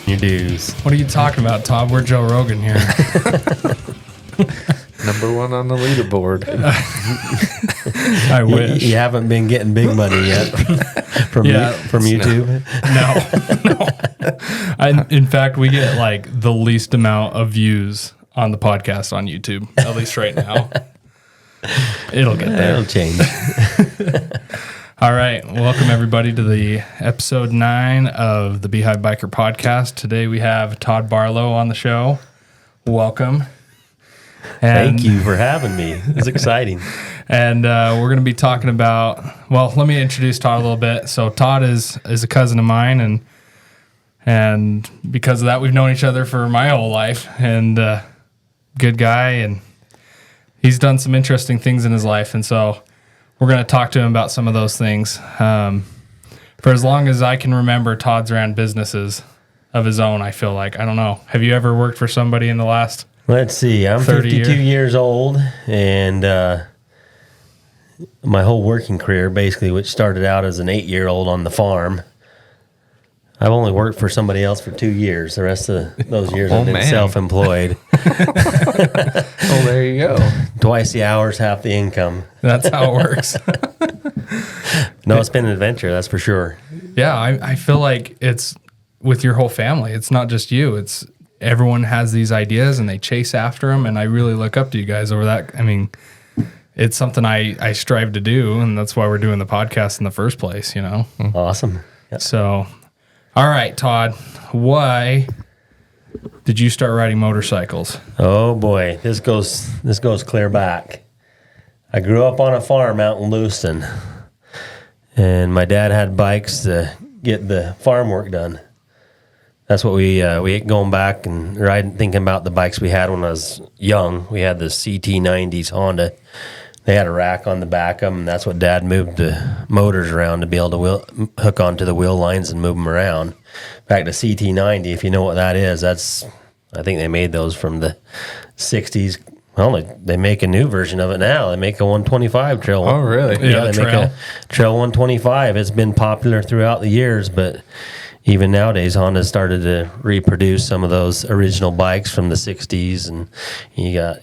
your dues. What are you talking about, Todd? We're Joe Rogan here. Number one on the leaderboard. I wish. You haven't been getting big money yet from YouTube? No. In fact, we get like the least amount of views on the podcast on YouTube, at least right now. It'll get there. It'll change. All right. Welcome, everybody, to the episode 9 of the Beehive Biker Podcast. Today we have Todd Barlow on the show. Welcome. Thank you for having me. It's exciting. And we're going to be talking about, well, let me introduce Todd a little bit. So Todd is a cousin of mine, and because of that, we've known each other for my whole life, and good guy, and he's done some interesting things in his life, and so we're going to talk to him about some of those things. For as long as I can remember, Todd's ran businesses of his own, I feel like. I don't know. Have you ever worked for somebody in the last... Let's see. I'm 52 years old, and my whole working career, basically, which started out as an 8-year-old on the farm, I've only worked for somebody else for 2 years. The rest of those years I've been self-employed. Oh, there you go. Twice the hours, half the income. That's how it works. No, it's been an adventure, that's for sure. Yeah, I feel like it's with your whole family. It's not just you. It's everyone has these ideas and they chase after them, and I really look up to you guys over that. I mean, it's something I strive to do, and that's why we're doing the podcast in the first place, you know? Awesome. Yep. So, all right, Todd, why did you start riding motorcycles? Oh boy, this goes clear back. I grew up on a farm out in Lewiston, and my dad had bikes to get the farm work done. That's what we going back and riding, thinking about the bikes we had when I was young. We had the CT90s Honda. They had a rack on the back of them, and that's what Dad moved the motors around to be able to hook onto the wheel lines and move them around. In fact, the CT90, if you know what that is, I think they made those from the 60s. Well, they make a new version of it now. They make a 125 trail. Oh, really? Yeah, they make a trail 125. It's been popular throughout the years, but even nowadays, Honda started to reproduce some of those original bikes from the 60s, and you got,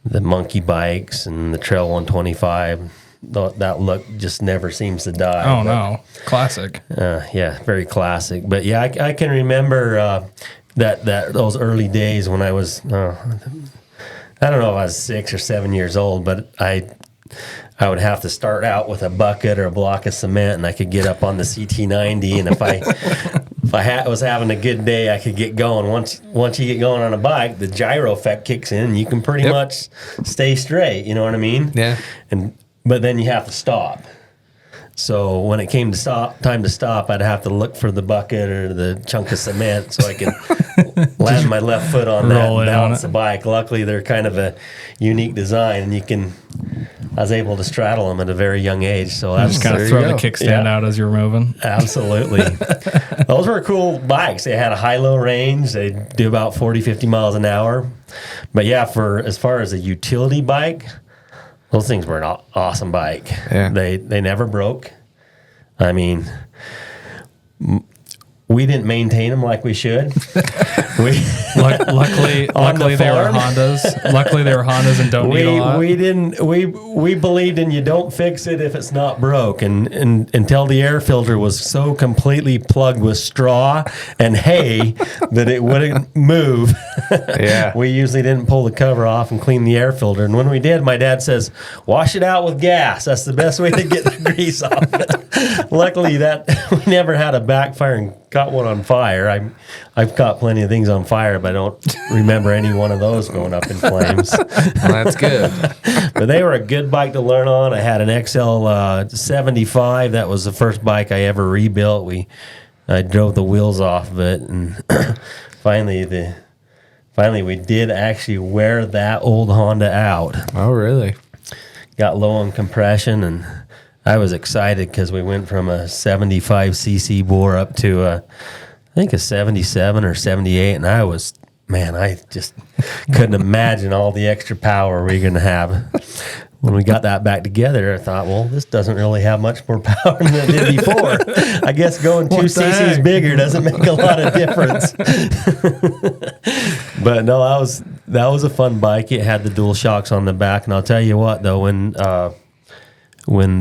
the monkey bikes and the trail 125. That look just never seems to die. Oh, no. Classic. Yeah, very classic. But yeah, I can remember that those early days when I was, I don't know if I was 6 or 7 years old, but I would have to start out with a bucket or a block of cement, and I could get up on the CT90, and if I was having a good day, I could get going. Once you get going on a bike, the gyro effect kicks in, and you can pretty much stay straight. You know what I mean? Yeah. But then you have to stop. So when it came to time to stop, I'd have to look for the bucket or the chunk of cement so I could land my left foot on that and balance the bike. Luckily, they're kind of a unique design, and I was able to straddle them at a very young age. So that's just kind of throw the kickstand out as you're moving. Absolutely. Those were cool bikes. They had a high-low range. They do about 40, 50 miles an hour. But yeah, as far as a utility bike, those things were an awesome bike. Yeah. They never broke. I mean, we didn't maintain them like we should. Luckily they were Hondas. Luckily they were Hondas and don't need a lot. We believed in you don't fix it if it's not broke, and until the air filter was so completely plugged with straw and hay that it wouldn't move. Yeah. We usually didn't pull the cover off and clean the air filter, and when we did, my dad says, wash it out with gas. That's the best way to get the grease off it. Luckily we never had a backfire and caught one on fire. I've caught plenty of things on fire, but I don't remember any one of those going up in flames. Well, that's good. But they were a good bike to learn on. I had an XL 75. That was the first bike I ever rebuilt. I drove the wheels off of it, and finally we did actually wear that old Honda out. Oh, really? Got low on compression, and I was excited because we went from a 75cc bore up to I think a 77 or 78, and I just couldn't imagine all the extra power we were going to have. when we got that back together, I thought, well, this doesn't really have much more power than it did before. I guess going 2 cc's bigger doesn't make a lot of difference. But no, that was a fun bike. It had the dual shocks on the back, and I'll tell you what, though, when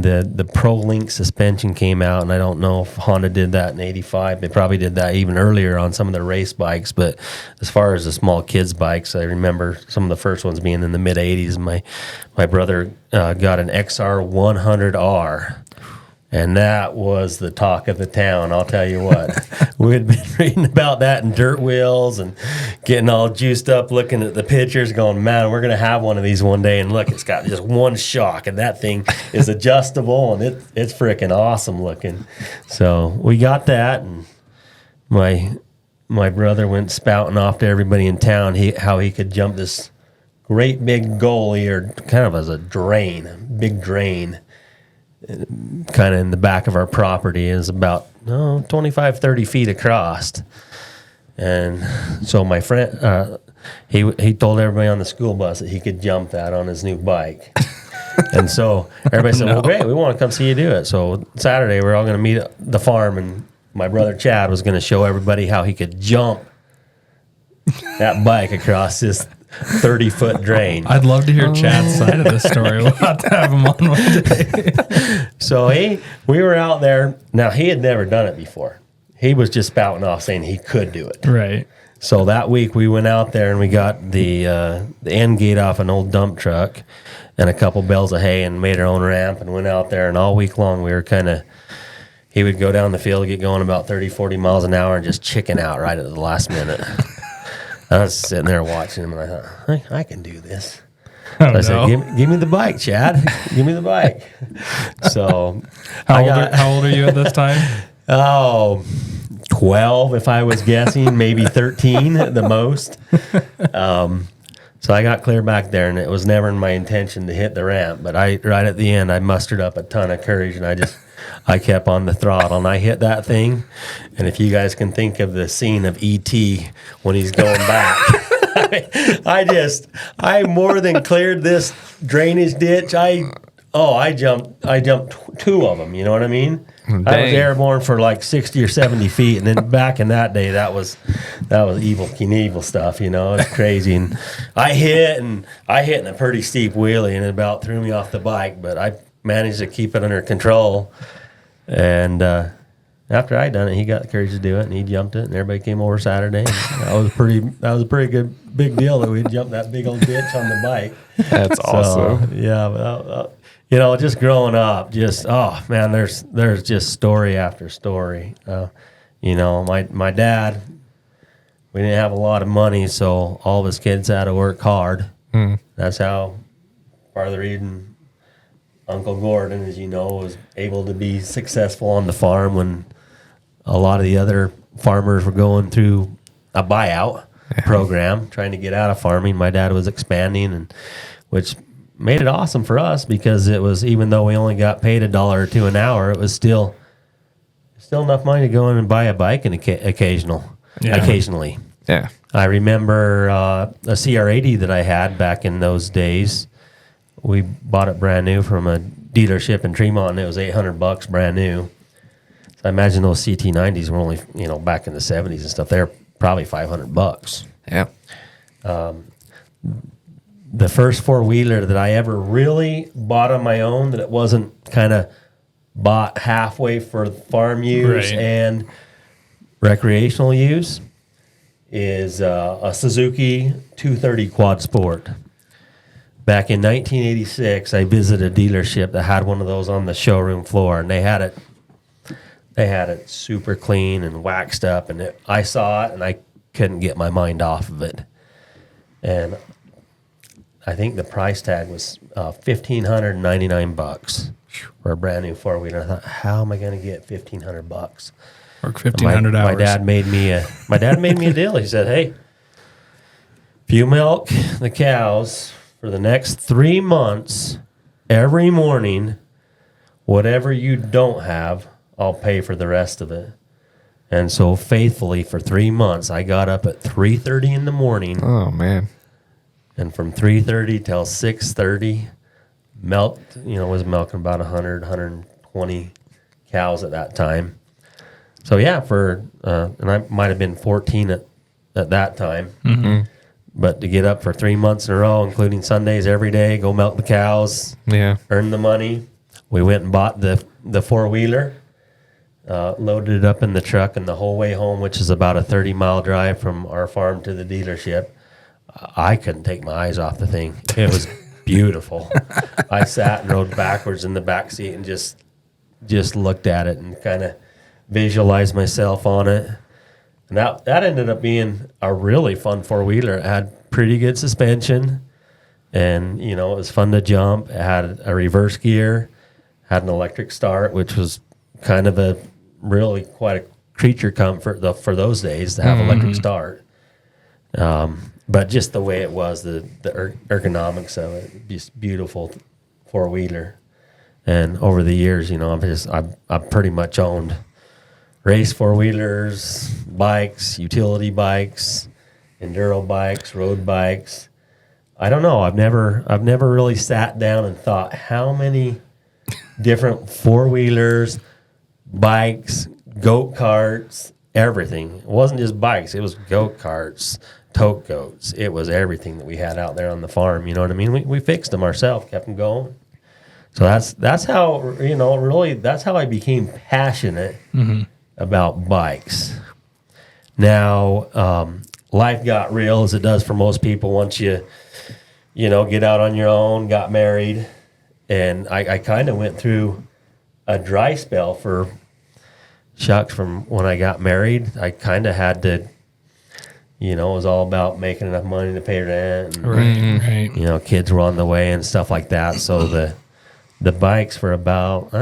the Pro Link suspension came out, and I don't know if Honda did that in '85. They probably did that even earlier on some of their race bikes. But as far as the small kids bikes, I remember some of the first ones being in the mid '80s. My brother got an XR 100R. And that was the talk of the town, I'll tell you what. We had been reading about that in Dirt Wheels and getting all juiced up looking at the pictures going, man, we're going to have one of these one day. And look, it's got just one shock, and that thing is adjustable, and it's freaking awesome looking. So we got that, and my brother went spouting off to everybody in town how he could jump this great big gully, or kind of as a big drain, kind of in the back of our property. Is about 25, 30 feet across. And so my friend, he told everybody on the school bus that he could jump that on his new bike. And so everybody said, well, great, we want to come see you do it. So Saturday, we're all going to meet at the farm, and my brother Chad was going to show everybody how he could jump that bike across this 30-foot drain. I'd love to hear Chad's side of the story. We'll have to have him on one day. So we were out there. Now, he had never done it before. He was just spouting off saying he could do it. Right. So that week we went out there and we got the end gate off an old dump truck and a couple bales of hay and made our own ramp and went out there. And all week long we were he would go down the field, get going about 30, 40 miles an hour and just chicken out right at the last minute. I was sitting there watching him, and I thought, I can do this. So I said, give me the bike, Chad. Give me the bike. So how old are you at this time? 12, if I was guessing, maybe 13 at the most. So I got clear back there, and it was never my intention to hit the ramp. But right at the end, I mustered up a ton of courage, and I kept on the throttle, and I hit that thing. And if you guys can think of the scene of E.T. when he's going back, I more than cleared this drainage ditch. I jumped 2 of them. You know what I mean? Dang. I was airborne for like 60 or 70 feet, and then back in that day, that was evil Knievel stuff. You know, it's crazy. And I hit in a pretty steep wheelie, and it about threw me off the bike, but I managed to keep it under control. And after I'd done it, he got the courage to do it, and he jumped it, and everybody came over Saturday. And that was a pretty good big deal that we jumped that big old ditch on the bike. That's awesome. Yeah, just growing up, man, there's just story after story. My dad, we didn't have a lot of money, so all of his kids had to work hard. That's how part of the reason Uncle Gordon, as you know, was able to be successful on the farm when a lot of the other farmers were going through a buyout program, trying to get out of farming. My dad was expanding, and which made it awesome for us because it was, even though we only got paid $1 or $2 an hour, it was still enough money to go in and buy a bike and occasionally. Yeah. I remember a CR80 that I had back in those days. We bought it brand new from a dealership in Tremont, and it was $800 brand new. So I imagine those CT90s were only, back in the 70s and stuff, they're probably $500. Yeah. The first four-wheeler that I ever really bought on my own, that it wasn't kind of bought halfway for farm use and recreational use, is a Suzuki 230 Quad Sport. Back in 1986, I visited a dealership that had one of those on the showroom floor, and they had it super clean and waxed up, and I saw it, and I couldn't get my mind off of it. And I think the price tag was $1,599 for a brand new four-wheeler. I thought, how am I going to get $1,500? Work 1,500 hours. My dad made me a deal. He said, hey, if you milk the cows for the next 3 months, every morning, whatever you don't have, I'll pay for the rest of it. And so faithfully for 3 months, I got up at 3:30 in the morning. Oh, man. And from 3:30 till 6:30, milked, was milking about 100, 120 cows at that time. So yeah, and I might have been 14 at that time. Mm-hmm. But to get up for 3 months in a row, including Sundays every day, go milk the cows, earn the money. We went and bought the four-wheeler, loaded it up in the truck, and the whole way home, which is about a 30-mile drive from our farm to the dealership, I couldn't take my eyes off the thing. It was beautiful. I sat and rode backwards in the back seat and just looked at it and kind of visualized myself on it. And that ended up being a really fun four-wheeler. It had pretty good suspension, and, it was fun to jump. It had a reverse gear, had an electric start, which was kind of really quite a creature comfort for those days to have electric start. But just the way it was, the ergonomics of it, just beautiful four-wheeler. And over the years, I've pretty much owned race four-wheelers, bikes, utility bikes, enduro bikes, road bikes. I don't know. I've never really sat down and thought how many different four-wheelers, bikes, go-karts, everything. It wasn't just bikes. It was go-karts, tote goats. It was everything that we had out there on the farm. You know what I mean? We fixed them ourselves, kept them going. So that's how, really, that's how I became passionate about bikes. Now, life got real, as it does for most people once you get out on your own, got married. And I kind of went through a dry spell from when I got married. I kind of had to, it was all about making enough money to pay rent. And, Right. Kids were on the way and stuff like that. So the bikes for about,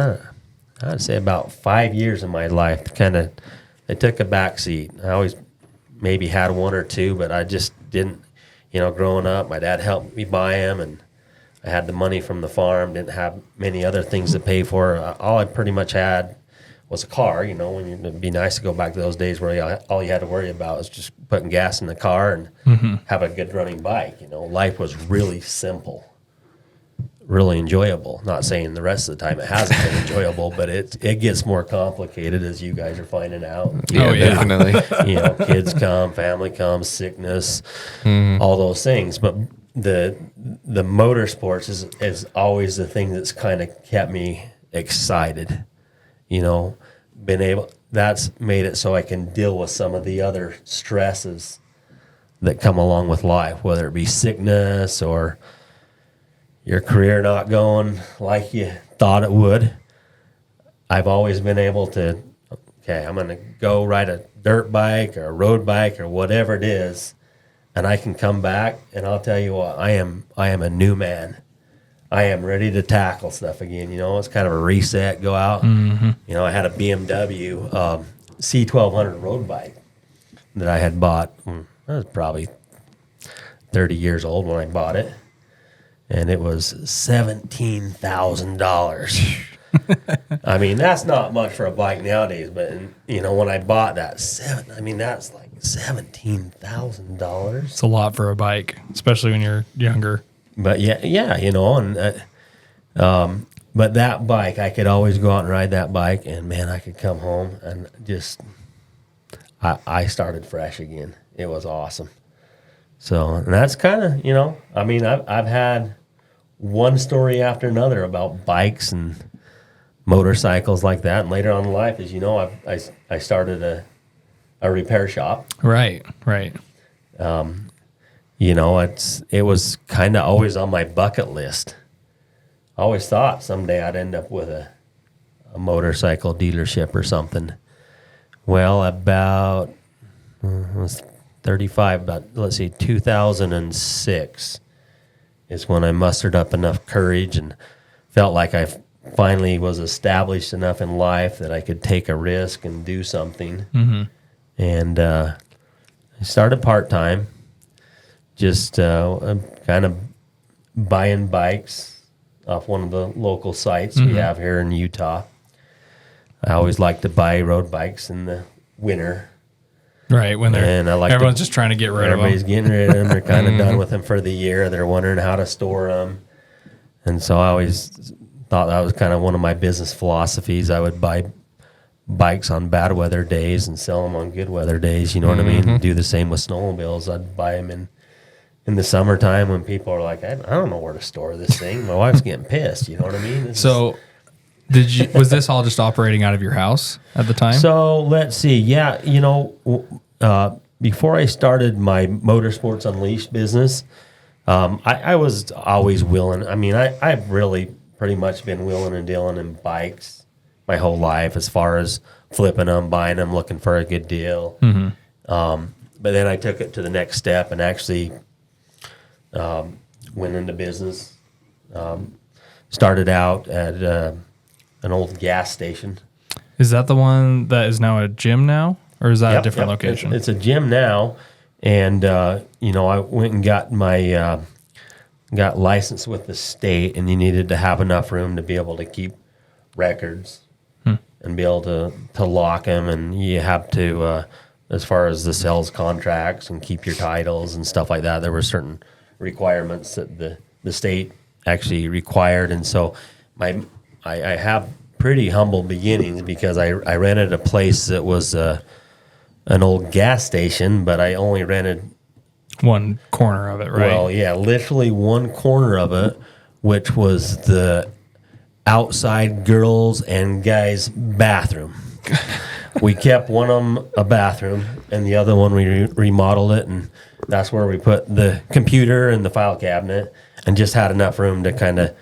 I'd say about 5 years of my life, they took a back seat. I always maybe had one or two, but I just didn't, growing up, my dad helped me buy them, and I had the money from the farm, didn't have many other things to pay for. All I pretty much had was a car, it'd be nice to go back to those days where all you had to worry about was just putting gas in the car and have a good running bike. Life was really simple. Really enjoyable. Not saying the rest of the time it hasn't been enjoyable, but it gets more complicated, as you guys are finding out. Yeah, definitely. Kids come, family comes, sickness, all those things. But the motorsports is always the thing that's kind of kept me excited. That's made it so I can deal with some of the other stresses that come along with life, whether it be sickness or your career not going like you thought it would. I've always been able to, I'm going to go ride a dirt bike or a road bike or whatever it is, and I can come back, and I'll tell you what, I am a new man. I am ready to tackle stuff again. It's kind of a reset, go out. I had a BMW C1200 road bike that I had bought. I was probably 30 years old when I bought it. And it was $17,000. I mean, that's not much for a bike nowadays, but when I bought that, that's like $17,000. It's a lot for a bike, especially when you're younger. But but that bike, I could always go out and ride that bike, and man, I could come home and just, I started fresh again. It was awesome. So, and that's kind of, I've had one story after another about bikes and motorcycles like that. And later on in life, as you know, I started a repair shop. Right. It was kind of always on my bucket list. I always thought someday I'd end up with a motorcycle dealership or something. Well, about 2006 is when I mustered up enough courage and felt like I finally was established enough in life that I could take a risk and do something. And I started part-time, just kind of buying bikes off one of the local sites we have here in Utah. I always like to buy road bikes in the winter. Right, when everyone's just trying to get rid of them. Everybody's getting rid of them. They're kind of done with them for the year. They're wondering how to store them. And so I always thought that was kind of one of my business philosophies. I would buy bikes on bad weather days and sell them on good weather days. You know what I mean? Do the same with snowmobiles. I'd buy them in the summertime when people are like, I don't know where to store this thing. My wife's getting pissed. You know what I mean? Was this all just operating out of your house at the time? So let's see. Yeah, before I started my Motorsports Unleashed business, I was always willing. I mean, I've really pretty much been willing and dealing in bikes my whole life, as far as flipping them, buying them, looking for a good deal. But then I took it to the next step and actually went into business. Started out at an old gas station. Is that the one that is now a gym now, or is that a different location? It's a gym now, and I went and got my got licensed with the state, and you needed to have enough room to be able to keep records and be able to lock them, and you have to, as far as the sales contracts and keep your titles and stuff like that, there were certain requirements that the state actually required, and so I have pretty humble beginnings because I rented a place that was an old gas station, but I only rented one corner of it, right? Well, yeah, literally one corner of it, which was the outside girls and guys' bathroom. We kept one of them a bathroom, and the other one we remodeled it, and that's where we put the computer and the file cabinet, and just had enough room to kind of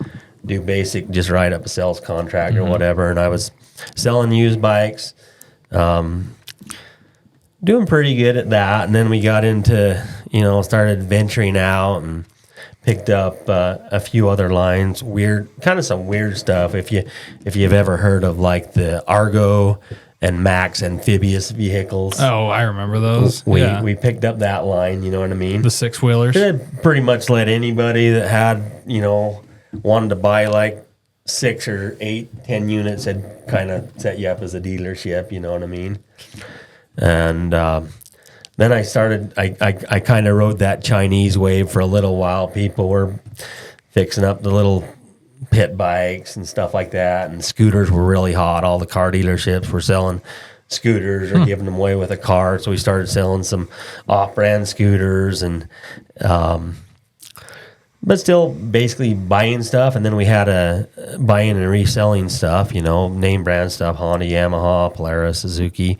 do basic, just write up a sales contract or whatever. And I was selling used bikes, doing pretty good at that. And then we got into, started venturing out and picked up a few other lines, some weird stuff. If you've ever heard of like the Argo and Max amphibious vehicles. Oh, I remember those. We picked up that line, you know what I mean? The 6-wheelers. It pretty much let anybody that had, wanted to buy like 6 or 8, 10 units, had kind of set you up as a dealership, you know what I mean? And then I started, I kind of rode that Chinese wave for a little while. People were fixing up the little pit bikes and stuff like that, and scooters were really hot. All the car dealerships were selling scooters or giving them away with a car, so we started selling some off-brand scooters and but still basically buying stuff. And then we had a buying and reselling stuff, name brand stuff, Honda, Yamaha, Polaris, Suzuki.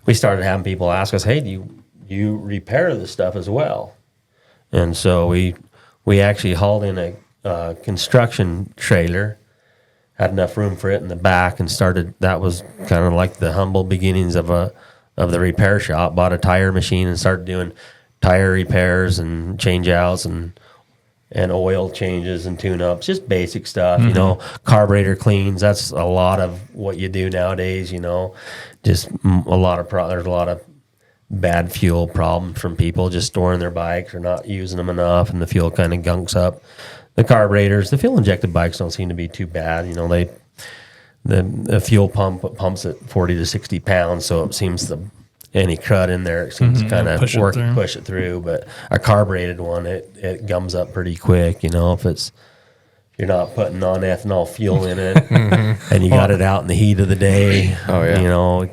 We started having people ask us, hey, do you repair this stuff as well? And so we actually hauled in a construction trailer, had enough room for it in the back, and started. That was kind of like the humble beginnings of the repair shop. Bought a tire machine and started doing tire repairs and change outs and oil changes and tune-ups, just basic stuff, carburetor cleans. That's a lot of what you do nowadays, just a lot of there's a lot of bad fuel problems from people just storing their bikes or not using them enough, and the fuel kind of gunks up the carburetors. The fuel-injected bikes don't seem to be too bad. The fuel pumps at 40 to 60 pounds, so it seems any crud in there, it seems kind of push it through. But a carbureted one, it gums up pretty quick. If you're not putting non-ethanol fuel in it, and you got it out in the heat of the day. Oh yeah.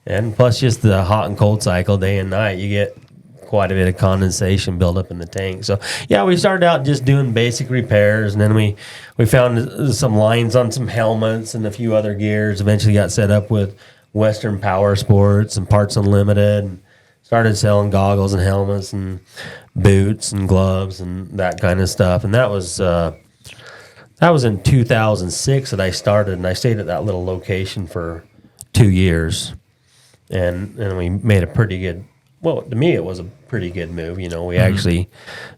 And plus just the hot and cold cycle, day and night, you get quite a bit of condensation build up in the tank. So yeah, we started out just doing basic repairs, and then we found some lines on some helmets and a few other gears. Eventually got set up with Western Power Sports and Parts Unlimited, and started selling goggles and helmets and boots and gloves and that kind of stuff. And that was in 2006 that I started, and I stayed at that little location for 2 years, and we made a pretty good. Well, to me, it was a pretty good move. We actually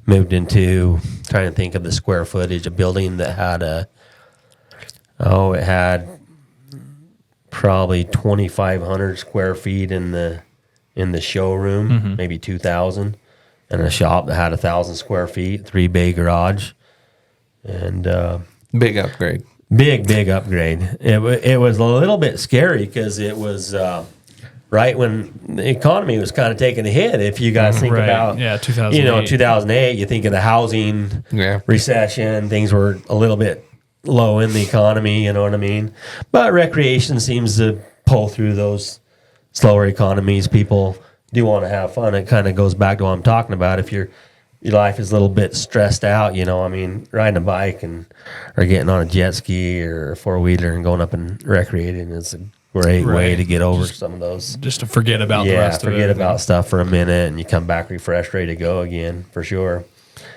moved into, trying to think of the square footage, a building that had it had probably 2,500 square feet in the showroom, maybe 2,000, and a shop that had 1,000 square feet, 3-bay garage, and big upgrade. Big upgrade. It was a little bit scary because it was right when the economy was kind of taking a hit. If you guys think about, 2008. 2008, you think of the housing Yeah. recession, things were a little bit low in the economy, you know what I mean? But recreation seems to pull through those slower economies. People do want to have fun. It kind of goes back to what I'm talking about. If your life is a little bit stressed out, riding a bike or getting on a jet ski or a four-wheeler and going up and recreating is a great way to get over some of those. Just to forget about the rest of it. Forget about stuff for a minute, and you come back refreshed, ready to go again, for sure.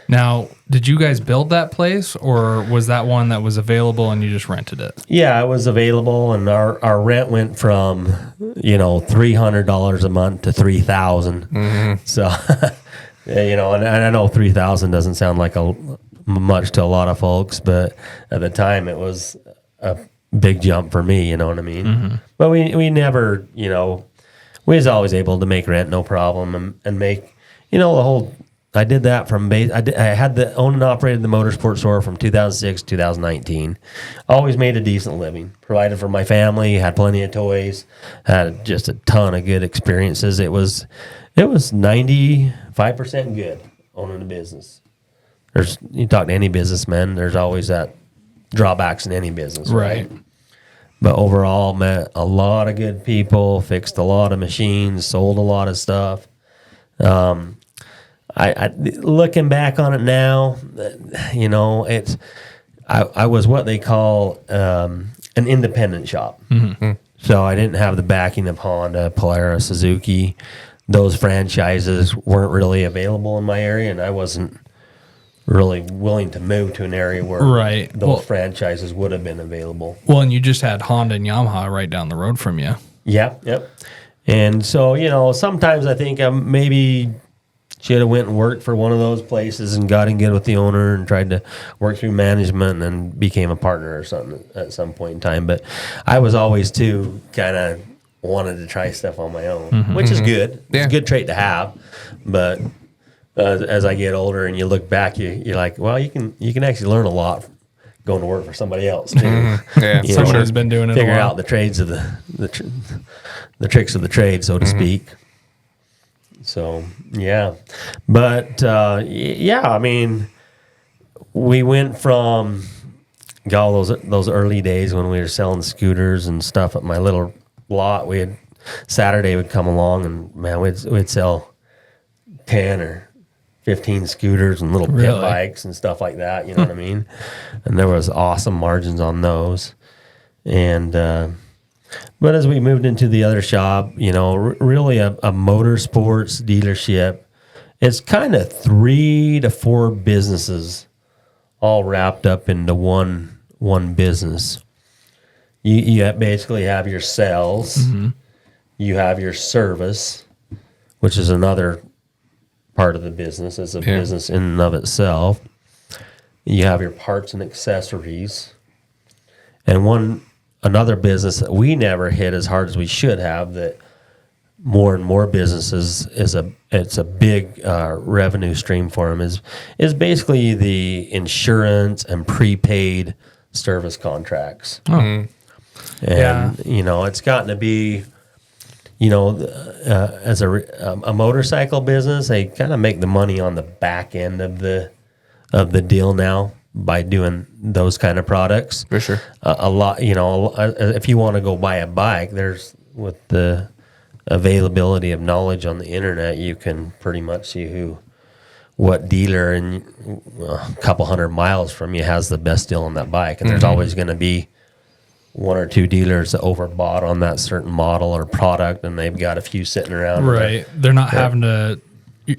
Now, did you guys build that place, or was that one that was available and you just rented it? Yeah, it was available, and our rent went from, $300 a month to $3,000. Mm-hmm. So, and I know $3,000 doesn't sound like much to a lot of folks, but at the time it was a big jump for me, you know what I mean? Mm-hmm. But we never, we was always able to make rent no problem and make, the whole. I did that from base. I had owned and operated the motorsports store from 2006 to 2019. Always made a decent living. Provided for my family. Had plenty of toys. Had just a ton of good experiences. It was 95% good owning a business. You talk to any businessman, there's always that drawbacks in any business, right? But overall, met a lot of good people. Fixed a lot of machines. Sold a lot of stuff. I looking back on it now, I was what they call an independent shop. Mm-hmm. So I didn't have the backing of Honda, Polaris, Suzuki. Those franchises weren't really available in my area, and I wasn't really willing to move to an area where those franchises would have been available. Well, and you just had Honda and Yamaha right down the road from you. Yep. And so, sometimes I think maybe should have went and worked for one of those places and got in good with the owner and tried to work through management and became a partner or something at some point in time. But I was always too kind of wanted to try stuff on my own, which is good. Yeah. It's a good trait to have. But as I get older and you look back, you're like, well, you can actually learn a lot going to work for somebody else too. Yeah, someone who's been doing it. Figure out the trades of the tricks of the trade, so to speak. So, yeah. But, we went from all those early days when we were selling scooters and stuff at my little lot. Saturday would come along and, man, we'd sell 10 or 15 scooters and little pit bikes and stuff like that, you know what I mean? And there was awesome margins on those. And, but as we moved into the other shop, really a motorsports dealership, it's kind of 3 to 4 businesses all wrapped up into one business. You basically have your sales, you have your service, which is another part of the business. It's a business in and of itself. You have your parts and accessories, and another business that we never hit as hard as we should have, that more and more businesses it's a big revenue stream for them, is basically the insurance and prepaid service contracts. And it's gotten to be, as a motorcycle business, they kind of make the money on the back end of the deal now by doing those kind of products. For sure. A lot, if you want to go buy a bike, with the availability of knowledge on the internet, you can pretty much see what dealer in a couple 100 miles from you has the best deal on that bike. And there's always going to be 1 or 2 dealers that overbought on that certain model or product, and they've got a few sitting around. Right. They're not having to.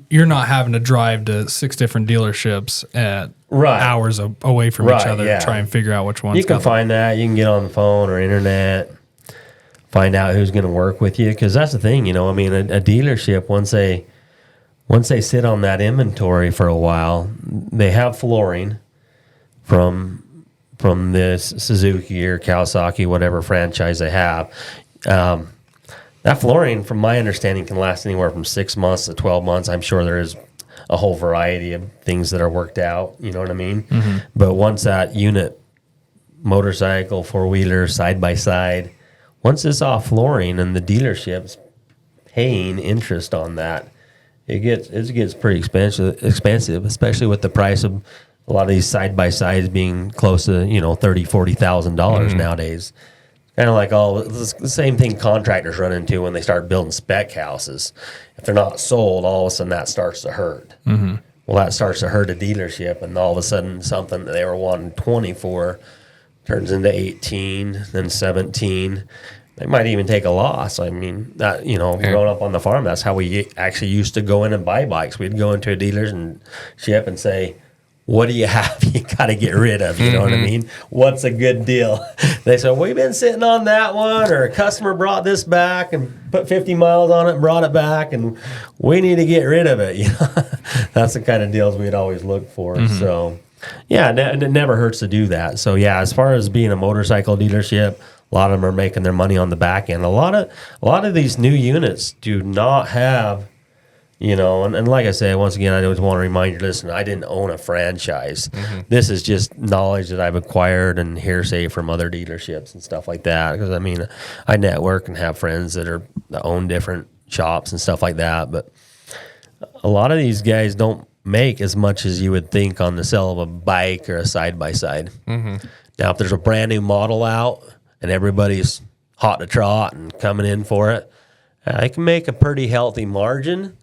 You're not having to drive to 6 different dealerships at hours away from each other to try and figure out which one's. You can find that. You can get on the phone or internet, find out who's going to work with you. Because that's the thing, a dealership, once they sit on that inventory for a while, they have flooring from this Suzuki or Kawasaki, whatever franchise they have. That flooring, from my understanding, can last anywhere from 6 months to 12 months. I'm sure there is a whole variety of things that are worked out, you know what I mean? But once that unit, motorcycle, four-wheeler, side-by-side, once it's off flooring and the dealership's paying interest on that, it gets pretty expensive, especially with the price of a lot of these side by sides being close to $30,000-$40,000 nowadays. Kind of like the same thing contractors run into when they start building spec houses. If they're not sold, all of a sudden that starts to hurt. Mm-hmm. Well, that starts to hurt a dealership, and all of a sudden something that they were wanting 20 for turns into 18, then 17. They might even take a loss. I mean, that growing up on the farm, that's how we actually used to go in and buy bikes. We'd go into a dealer's and ship and say, what do you have you got to get rid of? You know what I mean? What's a good deal? They said, we've been sitting on that one, or a customer brought this back and put 50 miles on it and brought it back, and we need to get rid of it. That's the kind of deals we'd always look for. So, yeah, it never hurts to do that. So, yeah, as far as being a motorcycle dealership, a lot of them are making their money on the back end. A lot of these new units do not have, and like I said, once again, I always want to remind you, listen, I didn't own a franchise. This is just knowledge that I've acquired and hearsay from other dealerships and stuff like that. Because, I mean, I network and have friends that own different shops and stuff like that. But a lot of these guys don't make as much as you would think on the sale of a bike or a side-by-side. Now, if there's a brand new model out and everybody's hot to trot and coming in for it, I can make a pretty healthy margin.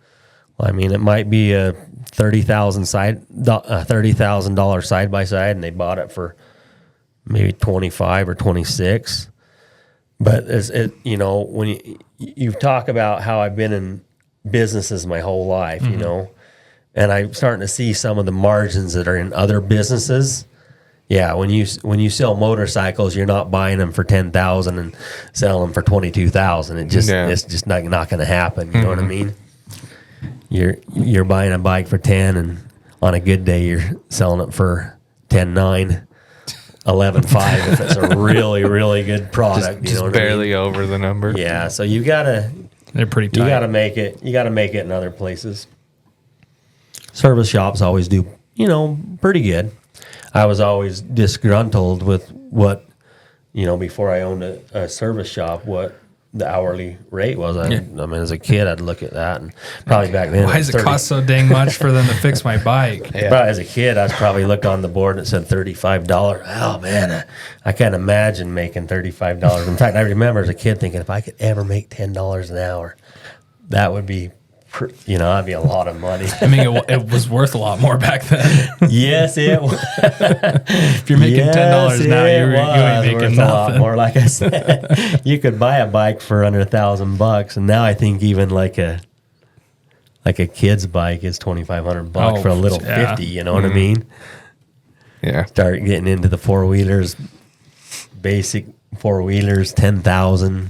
I mean, it might be a $30,000 side by side, and they bought it for maybe 25 or 26. But when you talk about how I've been in businesses my whole life, and I'm starting to see some of the margins that are in other businesses. Yeah, when you sell motorcycles, you're not buying them for $10,000 and selling them for $22,000. It's just not going to happen. You know what I mean? You're buying a bike for 10, and on a good day you're selling it for 10.9, 11.5 if it's a really, really good product. Just barely over the number. Yeah, so they're pretty tight. You gotta make it in other places. Service shops always do pretty good. I was always disgruntled with what before I owned a service shop, what the hourly rate was. I mean, as a kid, I'd look at that, and probably back then. Why does it cost so dang much for them to fix my bike? Yeah. But as a kid, I probably looked on the board and it said $35. Oh man, I can't imagine making $35. In fact, I remember as a kid thinking, if I could ever make $10 an hour, that would be, that'd be a lot of money. I mean, it was worth a lot more back then. Yes, it was. If you're making $10 now, you ain't making nothing. A lot more. Like I said, you could buy a bike for under $1,000, and now I think even like a kid's bike is $2,500 for a little 50. You know what I mean? Yeah. Start getting into the four-wheelers, basic four-wheelers, $10,000.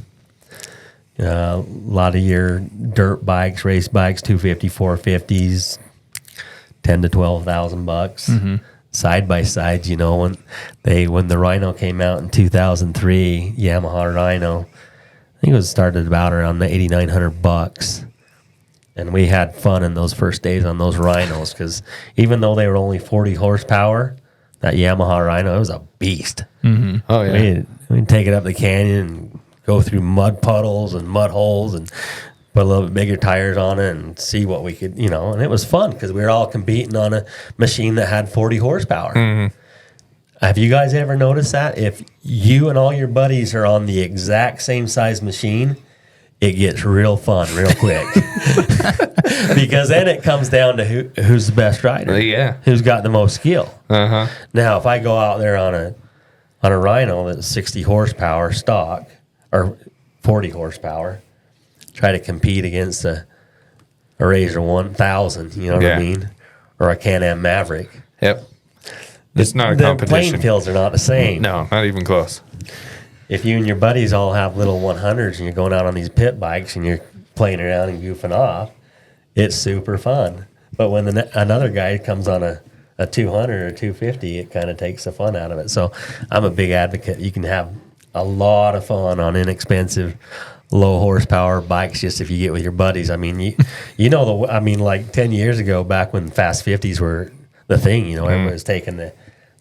A lot of your dirt bikes, race bikes, 250, 450s, $10,000 to $12,000. Side by sides, when the Rhino came out in 2003, Yamaha Rhino, I think it was started about around the $8,900, and we had fun in those first days on those Rhinos because even though they were only 40 horsepower, that Yamaha Rhino, it was a beast. Oh yeah, we'd take it up the canyon and go through mud puddles and mud holes and put a little bit bigger tires on it and see what we could, and it was fun because we were all competing on a machine that had 40 horsepower. Have you guys ever noticed that? If you and all your buddies are on the exact same size machine, it gets real fun real quick. Because then it comes down to who's the best rider. Yeah. Who's got the most skill. Now, if I go out there on a Rhino that's 60 horsepower stock, or 40 horsepower, try to compete against a Razor 1000, you know what I mean? Or a Can-Am Maverick. Yep. It's not a competition. The playing fields are not the same. No, not even close. If you and your buddies all have little 100s and you're going out on these pit bikes and you're playing around and goofing off, it's super fun. But when another guy comes on a 200 or 250, it kind of takes the fun out of it. So I'm a big advocate. You can have a lot of fun on inexpensive, low horsepower bikes just if you get with your buddies. I mean, like 10 years ago, back when fast 50s were the thing, everybody was taking the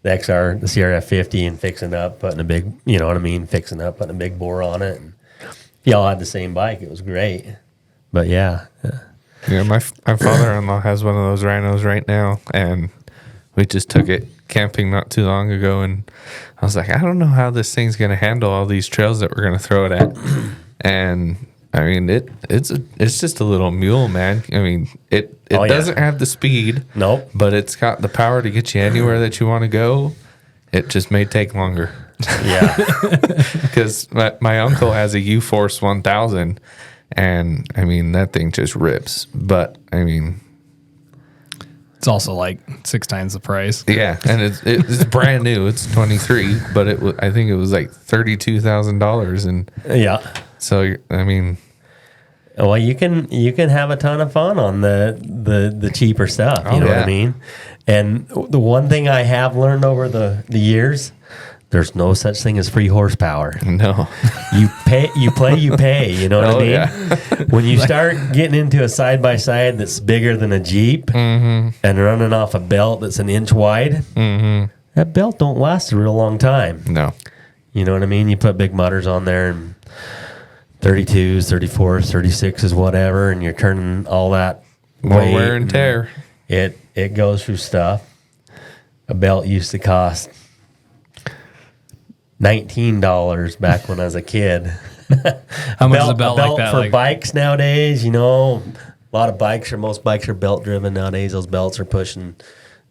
XR, the CRF 50 and fixing up, putting a big, putting a big bore on it. And if y'all had the same bike, it was great. But yeah. Yeah, my father-in-law has one of those rhinos right now, and we just took it camping not too long ago, and I was like, I don't know how this thing's going to handle all these trails that we're going to throw it at. And I mean, it's just a little mule, man. I mean, it doesn't have the speed. Nope. But it's got the power to get you anywhere that you want to go. It just may take longer. Yeah. Because my uncle has a U-Force 1000, and I mean, that thing just rips. But I mean, It's also like 6 times the price. yeah, and it's brand new. It's 23, but I think it was like $32,000, and Yeah. so I mean, Well, you can have a ton of fun on the cheaper stuff. You know what I mean? And the one thing I have learned over the years, there's no such thing as free horsepower. no, You play, you pay. You know what I mean? Yeah. When you start getting into a side by side that's bigger than a Jeep and running off a belt that's an inch wide, that belt don't last a real long time. no, You know what I mean? You put big mutters on there and 32s, 34s, 36s, whatever, and you're turning all that more weight wear and tear. It goes through stuff. A belt used to cost $19 back when I was a kid. How much is a belt like that? For Like, bikes nowadays, you know, a lot of bikes most bikes are belt driven nowadays. Those belts are pushing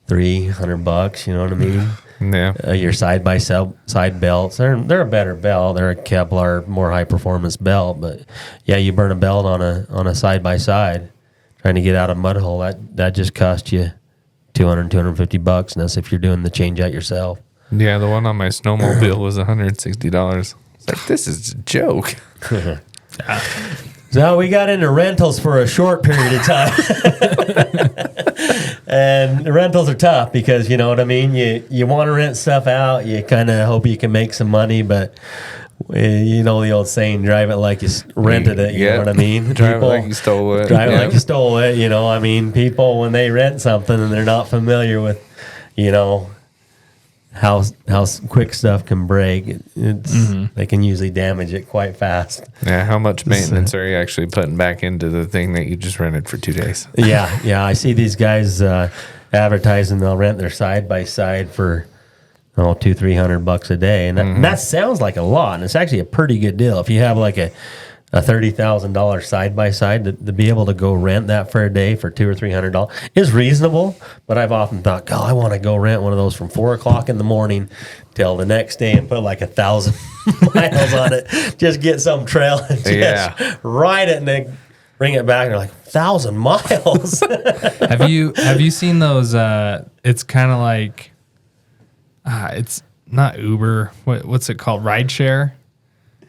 $300. You know what I mean? Yeah, Your side by side belts, they're a better belt. They're a Kevlar, more high performance belt. But yeah, you burn a belt on a side by side, trying to get out a mud hole. That just cost you $250, and that's if you're doing the change out yourself. yeah. The one on my snowmobile was $160. It's like, this is a joke. So we got into rentals for a short period of time. And the rentals are tough because, you know what I mean? You want to rent stuff out. You kind of hope you can make some money, but you know the old saying, drive it like you rented it. You know what I mean? Drive it like you stole it. Drive it like you stole it. You know, I mean, people, when they rent something and they're not familiar with, you know, how quick stuff can break, they can usually damage it quite fast. Yeah, how much maintenance are you actually putting back into the thing that you just rented for 2 days? Yeah. I see these guys advertising they'll rent their side by side for $200-300 a day, and that sounds like a lot, and it's actually a pretty good deal if you have like a $30,000 side by side to be able to go rent that for a day for $200 or $300 is reasonable. But I've often thought, God, I want to go rent one of those from 4 o'clock in the morning till the next day and put like 1,000 miles on it. Just get some trail and just ride it and then bring it back. And they're like 1,000 miles. have you seen those? It's kind of like it's not Uber. What's it called? Rideshare.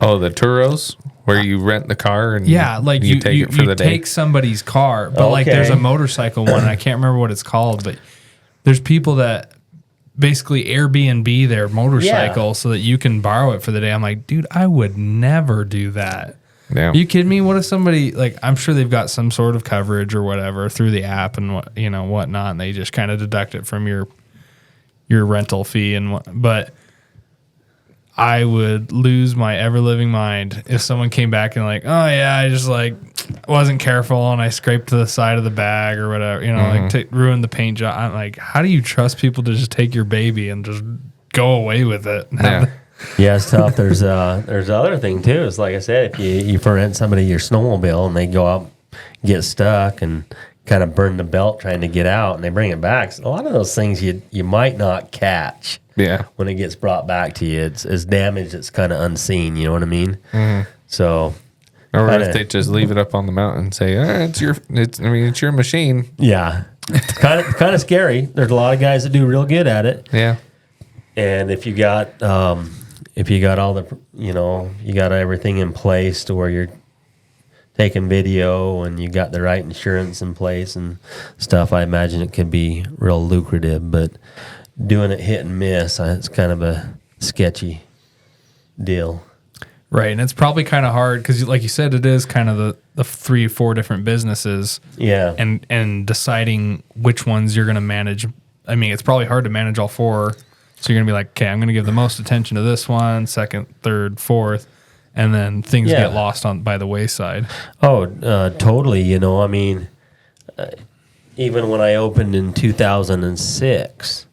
Oh, the Turos, where you rent the car and like you take it for the day. Take somebody's car, but like there's a motorcycle one. I can't remember what it's called, but there's people that basically Airbnb their motorcycle so that you can borrow it for the day. I'm like, dude, I would never do that. Yeah. Are you kidding me? What if somebody, like, I'm sure they've got some sort of coverage or whatever through the app and whatnot, and they just kind of deduct it from your rental fee but I would lose my ever-living mind if someone came back and like, oh, yeah, I just, like, wasn't careful and I scraped the side of the bag or whatever, like, ruined the paint job. I'm like, how do you trust people to just take your baby and just go away with it? Yeah, it's tough. There's other thing, too. It's like I said, if you rent somebody your snowmobile and they go out, get stuck and kind of burn the belt trying to get out and they bring it back, a lot of those things you might not catch. Yeah. When it gets brought back to you, it's damage that's kind of unseen. You know what I mean? So, or if they just leave it up on the mountain and say, it's your machine. Yeah, it's kind of scary. There's a lot of guys that do real good at it. Yeah. And if you got all the, you got everything in place to where you're taking video and you got the right insurance in place and stuff, I imagine it could be real lucrative. But doing it hit and miss, it's kind of a sketchy deal. Right, and it's probably kind of hard because, like you said, it is kind of the 3-4 different businesses. Yeah. And deciding which ones you're going to manage. I mean, it's probably hard to manage all 4. So you're going to be like, okay, I'm going to give the most attention to this one, second, third, fourth. and then things Yeah. get lost by the wayside. Oh, totally. You know, I mean, even when I opened in 2006,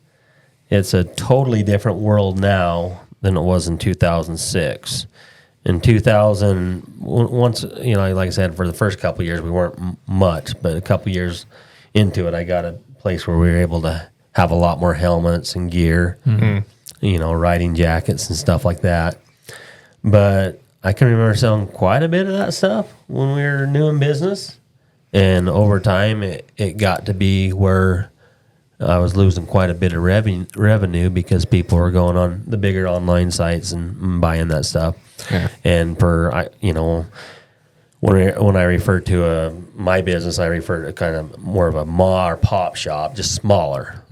it's a totally different world now than it was in 2006. In 2000, once, you know, like I said, for the first couple of years, we weren't much, but a couple of years into it, I got a place where we were able to have a lot more helmets and gear, you know, riding jackets and stuff like that. But I can remember selling quite a bit of that stuff when we were new in business. And over time, it got to be where I was losing quite a bit of revenue because people were going on the bigger online sites and buying that stuff. Yeah. And you know, when I refer to my business, I refer to kind of more of a ma or pop shop, just smaller.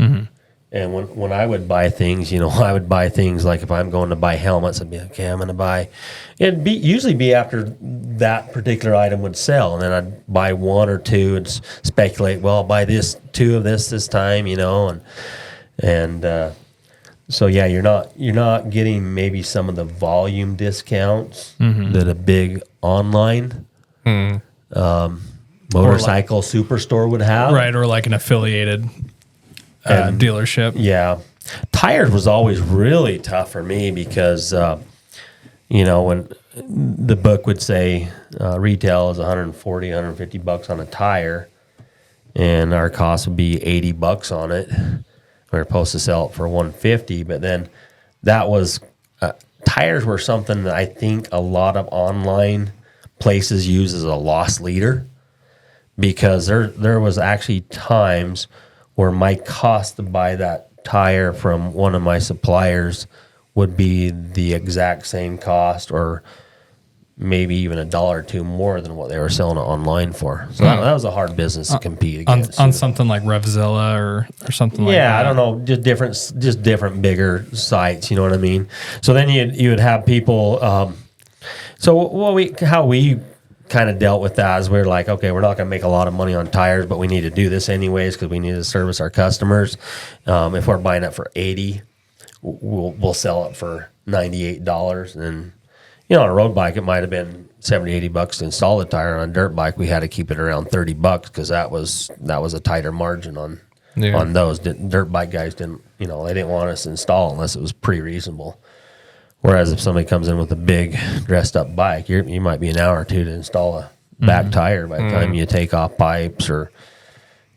And when I would buy things, you know, I would buy things like if I'm going to buy helmets, I'd be like, okay, I'm going to buy. It'd usually be after that particular item would sell, and then I'd buy one or two and speculate. Well, I'll buy two of this time, you know, and so yeah, you're not getting maybe some of the volume discounts that a big online motorcycle superstore would have, Right, or like an affiliated dealership. Yeah. Tires was always really tough for me because, you know, when the book would say retail is $140, $150 on a tire, and our cost would be $80 on it. We were supposed to sell it for $150, but then that was tires were something that I think a lot of online places use as a loss leader, because there was actually times where my cost to buy that tire from one of my suppliers would be the exact same cost, or maybe even $1 or $2 more than what they were selling it online for. So that was a hard business to compete against. On something like Revzilla or something like that. Yeah, I don't know, just different bigger sites, you know what I mean? So then you would have people, how we kind of dealt with that is we're like, okay, we're not going to make a lot of money on tires, but we need to do this anyways because we need to service our customers. If we're buying it for $80, we'll sell it for $98. And, you know, on a road bike, it might have been $70, $80 to install the tire. On a dirt bike, we had to keep it around $30 because that was a tighter margin on those. Dirt bike guys didn't want us to install unless it was pretty reasonable. Whereas if somebody comes in with a big dressed up bike, you might be an hour or two to install a back tire by the time you take off pipes or,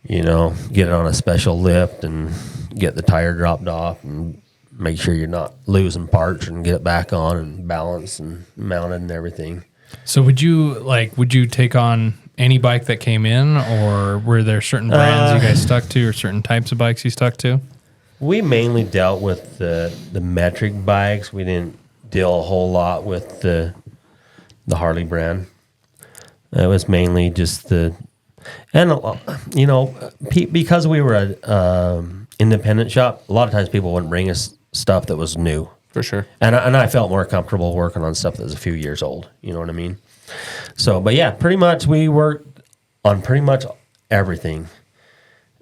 you know, get it on a special lift and get the tire dropped off and make sure you're not losing parts and get it back on and balanced and mounted and everything. So would you take on any bike that came in, or were there certain brands you guys stuck to or certain types of bikes you stuck to? We mainly dealt with the metric bikes. We didn't deal a whole lot with the Harley brand. It was mainly just you know, because we were an independent shop, a lot of times people wouldn't bring us stuff that was new. For sure. And I felt more comfortable working on stuff that was a few years old. You know what I mean? So, but yeah, pretty much we worked on pretty much everything.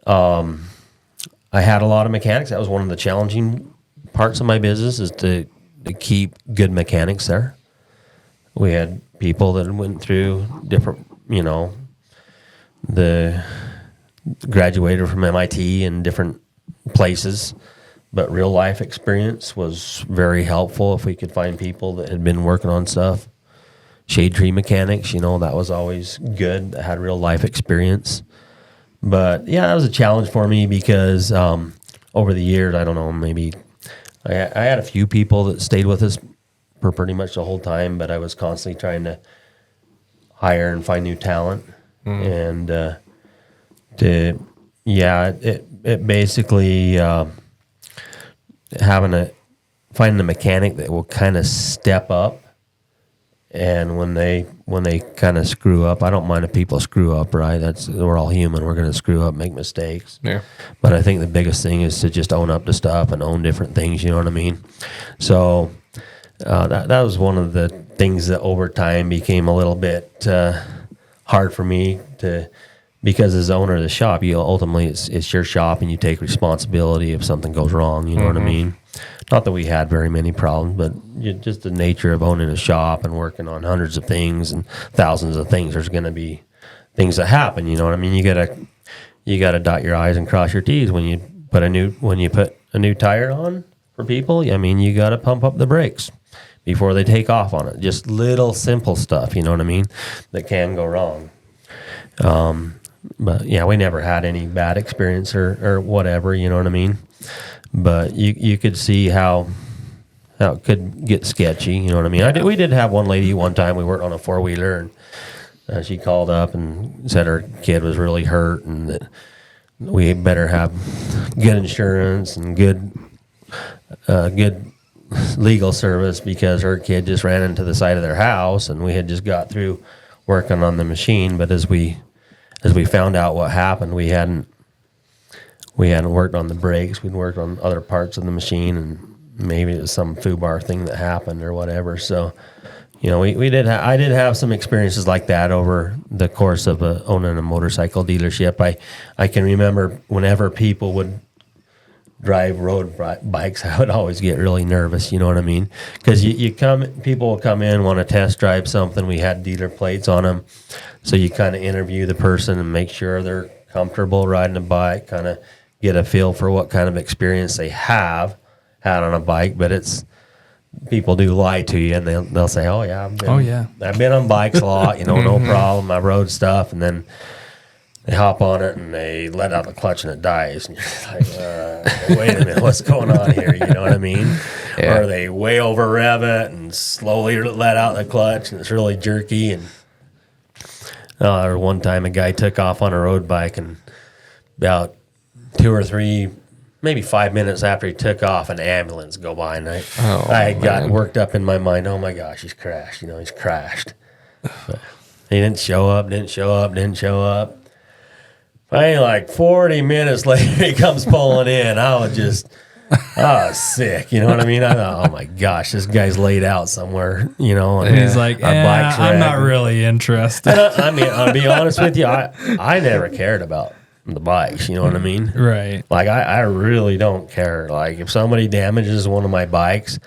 I had a lot of mechanics. That was one of the challenging parts of my business, is to keep good mechanics there. We had people that went through different, you know, graduated from MIT and different places, but real life experience was very helpful if we could find people that had been working on stuff. Shade tree mechanics, you know, that was always good, that had real life experience. But yeah, that was a challenge for me because over the years, I don't know, maybe I had a few people that stayed with us for pretty much the whole time, but I was constantly trying to hire and find new talent. And it basically finding a mechanic that will kind of step up. And when they kind of screw up, I don't mind if people screw up, right? We're all human. We're going to screw up, make mistakes. Yeah. But I think the biggest thing is to just own up to stuff and own different things. You know what I mean? So that was one of the things that over time became a little bit hard for me to because as the owner of the shop, you ultimately it's your shop and you take responsibility if something goes wrong. You know what I mean? Not that we had very many problems, but just the nature of owning a shop and working on hundreds of things and thousands of things. There's going to be things that happen. You know what I mean? You gotta dot your I's and cross your T's when you put a new tire on for people. I mean, you gotta pump up the brakes before they take off on it. Just little simple stuff. You know what I mean? That can go wrong. But yeah, we never had any bad experience or whatever, you know what I mean? But you could see how it could get sketchy, you know what I mean? We did have one lady one time, we worked on a 4-wheeler, and she called up and said her kid was really hurt and that we better have good insurance and good legal service because her kid just ran into the side of their house, and we had just got through working on the machine, but as we found out what happened, we hadn't worked on the brakes. We'd worked on other parts of the machine, and maybe it was some foobar thing that happened or whatever. So, you know, I did have some experiences like that over the course of owning a motorcycle dealership. I can remember whenever people would drive road bikes, I would always get really nervous. You know what I mean? Because people will come in, want to test drive something. We had dealer plates on them, so you kind of interview the person and make sure they're comfortable riding a bike, kind of get a feel for what kind of experience they have had on a bike. But people do lie to you, and they'll say, "Oh yeah, I've been on bikes a lot. You know, no problem. I rode stuff," and then they hop on it and they let out the clutch and it dies. And you're like, wait a minute, what's going on here? You know what I mean? Yeah. Or they way over rev it and slowly let out the clutch and it's really jerky. And one time a guy took off on a road bike, and about 2 or 3, maybe 5 minutes after he took off, an ambulance go by, and I got worked up in my mind. Oh my gosh, he's crashed. You know, he's crashed. But he didn't show up. Finally, like 40 minutes later, he comes pulling in. I was sick. You know what I mean? I thought, oh my gosh, this guy's laid out somewhere, you know. And he's like, I'm not really interested. And I'll be honest with you, I never cared about the bikes, you know what I mean? Right. Like, I really don't care. Like, if somebody damages one of my bikes,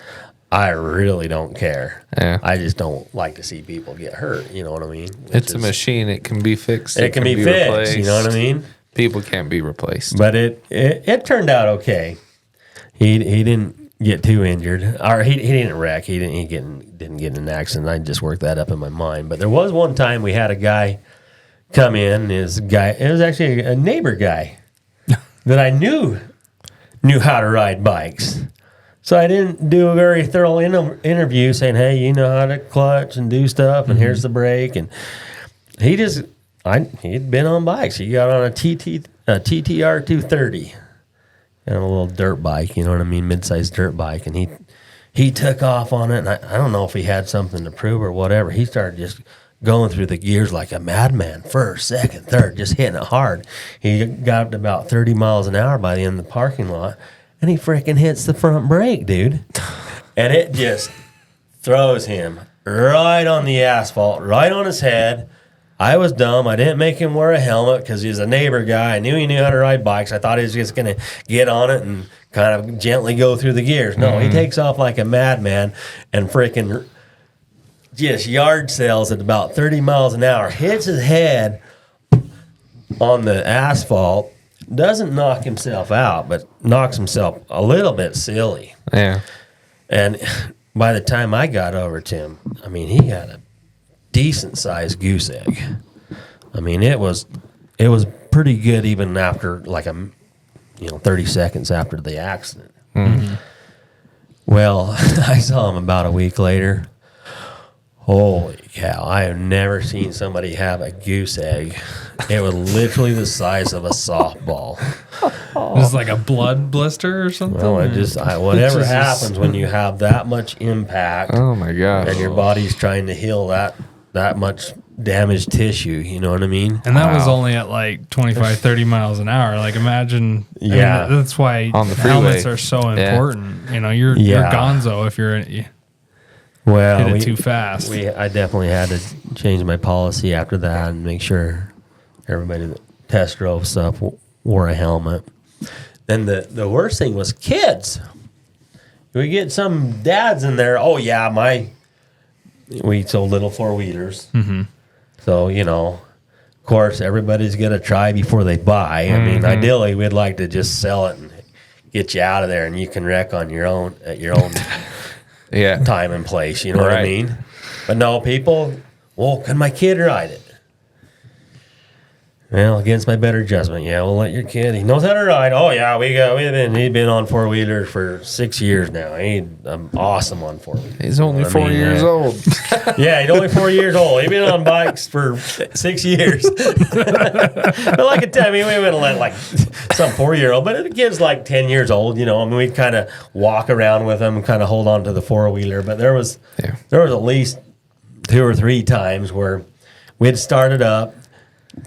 I really don't care. Yeah. I just don't like to see people get hurt. You know what I mean? It's a machine. It can be fixed. It can be fixed. Replaced. You know what I mean? People can't be replaced. But it turned out okay. He didn't get too injured, or he didn't wreck. He didn't get in an accident. I just worked that up in my mind. But there was one time we had a guy come in. It was actually a neighbor guy that I knew how to ride bikes. So I didn't do a very thorough interview saying, hey, you know how to clutch and do stuff, and here's the brake. And he'd been on bikes. He got on a TTR 230, kind of a little dirt bike, you know what I mean, mid-sized dirt bike. And he took off on it, and I don't know if he had something to prove or whatever. He started just going through the gears like a madman, first, second, third, just hitting it hard. He got up to about 30 miles an hour by the end of the parking lot. And he freaking hits the front brake, dude. And it just throws him right on the asphalt, right on his head. I was dumb. I didn't make him wear a helmet because he's a neighbor guy. I knew he knew how to ride bikes. I thought he was just going to get on it and kind of gently go through the gears. No, he takes off like a madman and freaking just yard sales at about 30 miles an hour, hits his head on the asphalt. Doesn't knock himself out, but knocks himself a little bit silly. Yeah. And by the time I got over to him, I mean, he had a decent-sized goose egg. I mean, it was pretty good even after 30 seconds after the accident. Mm-hmm. Well, I saw him about a week later. Holy cow, I have never seen somebody have a goose egg. It was literally the size of a softball. Just like a blood blister or something? Well, whatever happens when you have that much impact. Oh my gosh. And your body's trying to heal that much damaged tissue, you know what I mean? And that was only at like 25, 30 miles an hour. Like imagine, yeah. That's why on the helmets are so important. Yeah. You know, you're gonzo if you're hit it too fast. I definitely had to change my policy after that and make sure everybody that test drove stuff, wore a helmet. Then the worst thing was kids. We get some dads in there. Oh yeah, we sold little 4-wheelers. Mm-hmm. So of course, everybody's gonna try before they buy. I mean, ideally, we'd like to just sell it and get you out of there, and you can wreck on your own at your own time and place. You know what I mean? But no, people. Well, can my kid ride it? Well, against my better judgment, yeah, we'll let your kid. He knows how to ride. Oh yeah, he's been on 4-wheelers for 6 years now. He's awesome on 4-wheelers. He's only 4 years old. Yeah, he's only 4 years old. He's been on bikes for 6 years. But like I tell you, we wouldn't let like some 4-year-old, but the kid's like 10 years old. I mean, we'd kind of walk around with him and kind of hold on to the 4-wheeler. But there was at least 2 or 3 times where we'd started up.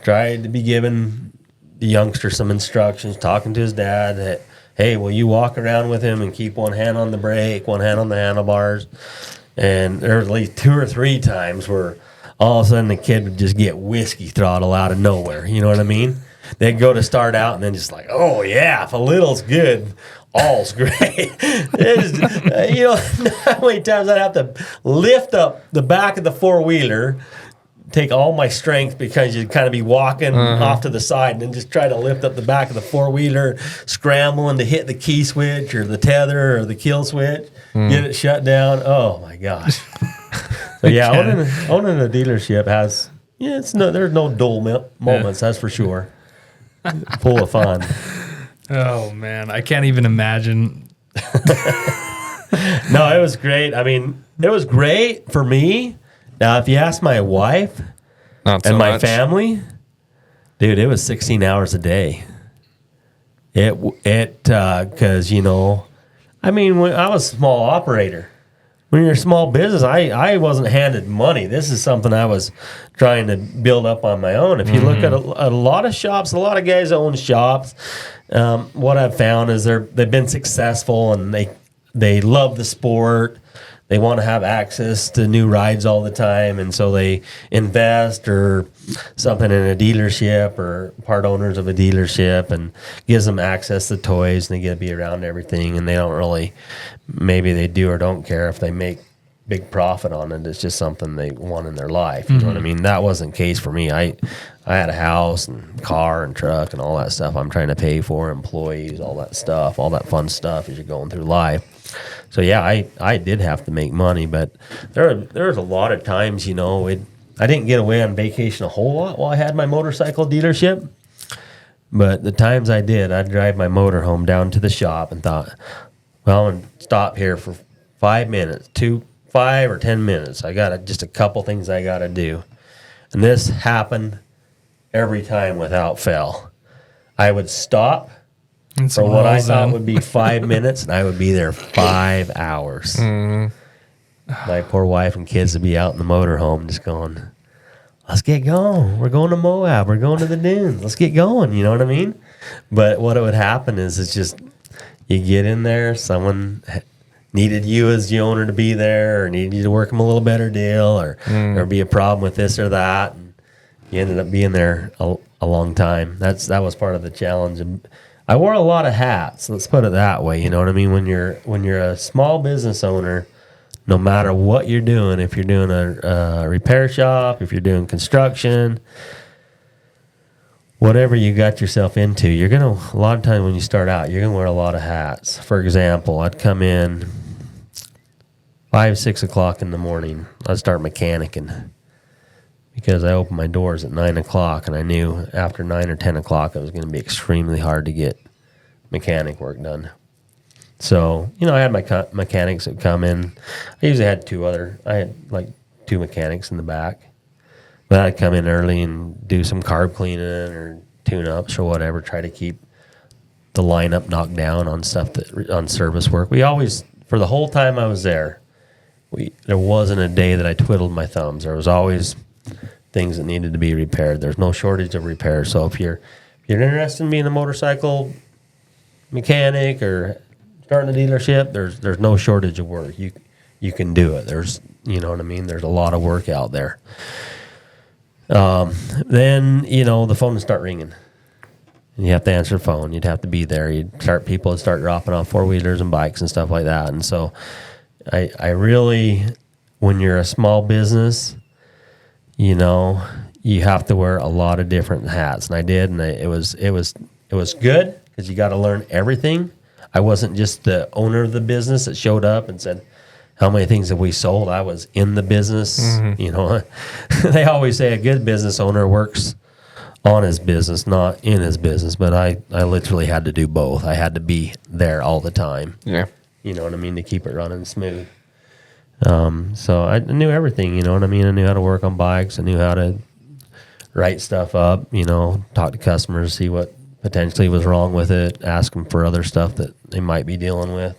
Tried to be giving the youngster some instructions, talking to his dad that, hey, will you walk around with him and keep one hand on the brake, one hand on the handlebars? And there was at least 2 or 3 times where all of a sudden the kid would just get whiskey throttle out of nowhere. You know what I mean? They'd go to start out and then just like, oh, yeah, if a little's good, all's great. How many times I'd have to lift up the back of the 4-wheeler, take all my strength because you'd kind of be walking off to the side and then just try to lift up the back of the 4-wheeler, scrambling to hit the key switch or the tether or the kill switch, get it shut down. Oh my gosh. So yeah, owning a dealership has, there's no dull moments, that's for sure. Full of fun. Oh man, I can't even imagine. No, it was great. I mean, it was great for me. Now, if you ask my wife and my family, dude, it was 16 hours a day. Because, I mean, when I was a small operator. When you're a small business, I wasn't handed money. This is something I was trying to build up on my own. If you look at a lot of shops, a lot of guys own shops. What I've found is they've been successful and they love the sport. They want to have access to new rides all the time, and so they invest or something in a dealership or part owners of a dealership and gives them access to toys, and they get to be around everything, and they don't really, maybe they do or don't care if they make big profit on it. It's just something they want in their life. You know what I mean? That wasn't the case for me. I had a house and car and truck and all that stuff I'm trying to pay for, employees, all that stuff, all that fun stuff as you're going through life. So yeah, I did have to make money, but there was a lot of times, I didn't get away on vacation a whole lot while I had my motorcycle dealership. But the times I did, I'd drive my motorhome down to the shop and thought, well, I'm going to stop here for 5 minutes, 5 or 10 minutes. I got just a couple things I got to do. And this happened every time without fail. I would stop for what I thought would be 5 minutes, and I would be there 5 hours. My poor wife and kids would be out in the motorhome just going, let's get going. We're going to Moab. We're going to the dunes. Let's get going. You know what I mean? But what would happen is it's just you get in there, someone needed you as the owner to be there or needed you to work them a little better deal or there'd be a problem with this or that. And you ended up being there a long time. That was part of the challenge. And I wore a lot of hats. Let's put it that way. You know what I mean? When you're a small business owner, no matter what you're doing, if you're doing a repair shop, if you're doing construction, whatever you got yourself into, a lot of times when you start out, you're gonna wear a lot of hats. For example, I'd come in 5, 6 o'clock in the morning. I'd start mechanicking because I opened my doors at 9 o'clock, and I knew after 9 or 10 o'clock it was going to be extremely hard to get mechanic work done. So, I had my mechanics that come in. I usually had I had like 2 mechanics in the back. But I'd come in early and do some carb cleaning or tune-ups or whatever, try to keep the lineup knocked down on stuff on service work. We always, for the whole time I was there, there wasn't a day that I twiddled my thumbs. There was always things that needed to be repaired. There's no shortage of repairs. So if you're interested in being a motorcycle mechanic or starting a dealership, there's no shortage of work. You can do it. There's, you know what I mean? There's a lot of work out there. Then, the phone would start ringing. And you have to answer the phone. You'd have to be there. People would start dropping off 4-wheelers and bikes and stuff like that. And so I really, when you're a small business, you have to wear a lot of different hats. And I did, and it was good because you got to learn everything. I wasn't just the owner of the business that showed up and said, how many things have we sold? I was in the business. They always say a good business owner works on his business, not in his business. But I literally had to do both. I had to be there all the time. Yeah. You know what I mean? To keep it running smooth. So I knew everything, you know what I mean? I knew how to work on bikes. I knew how to write stuff up, talk to customers, see what potentially was wrong with it, ask them for other stuff that they might be dealing with.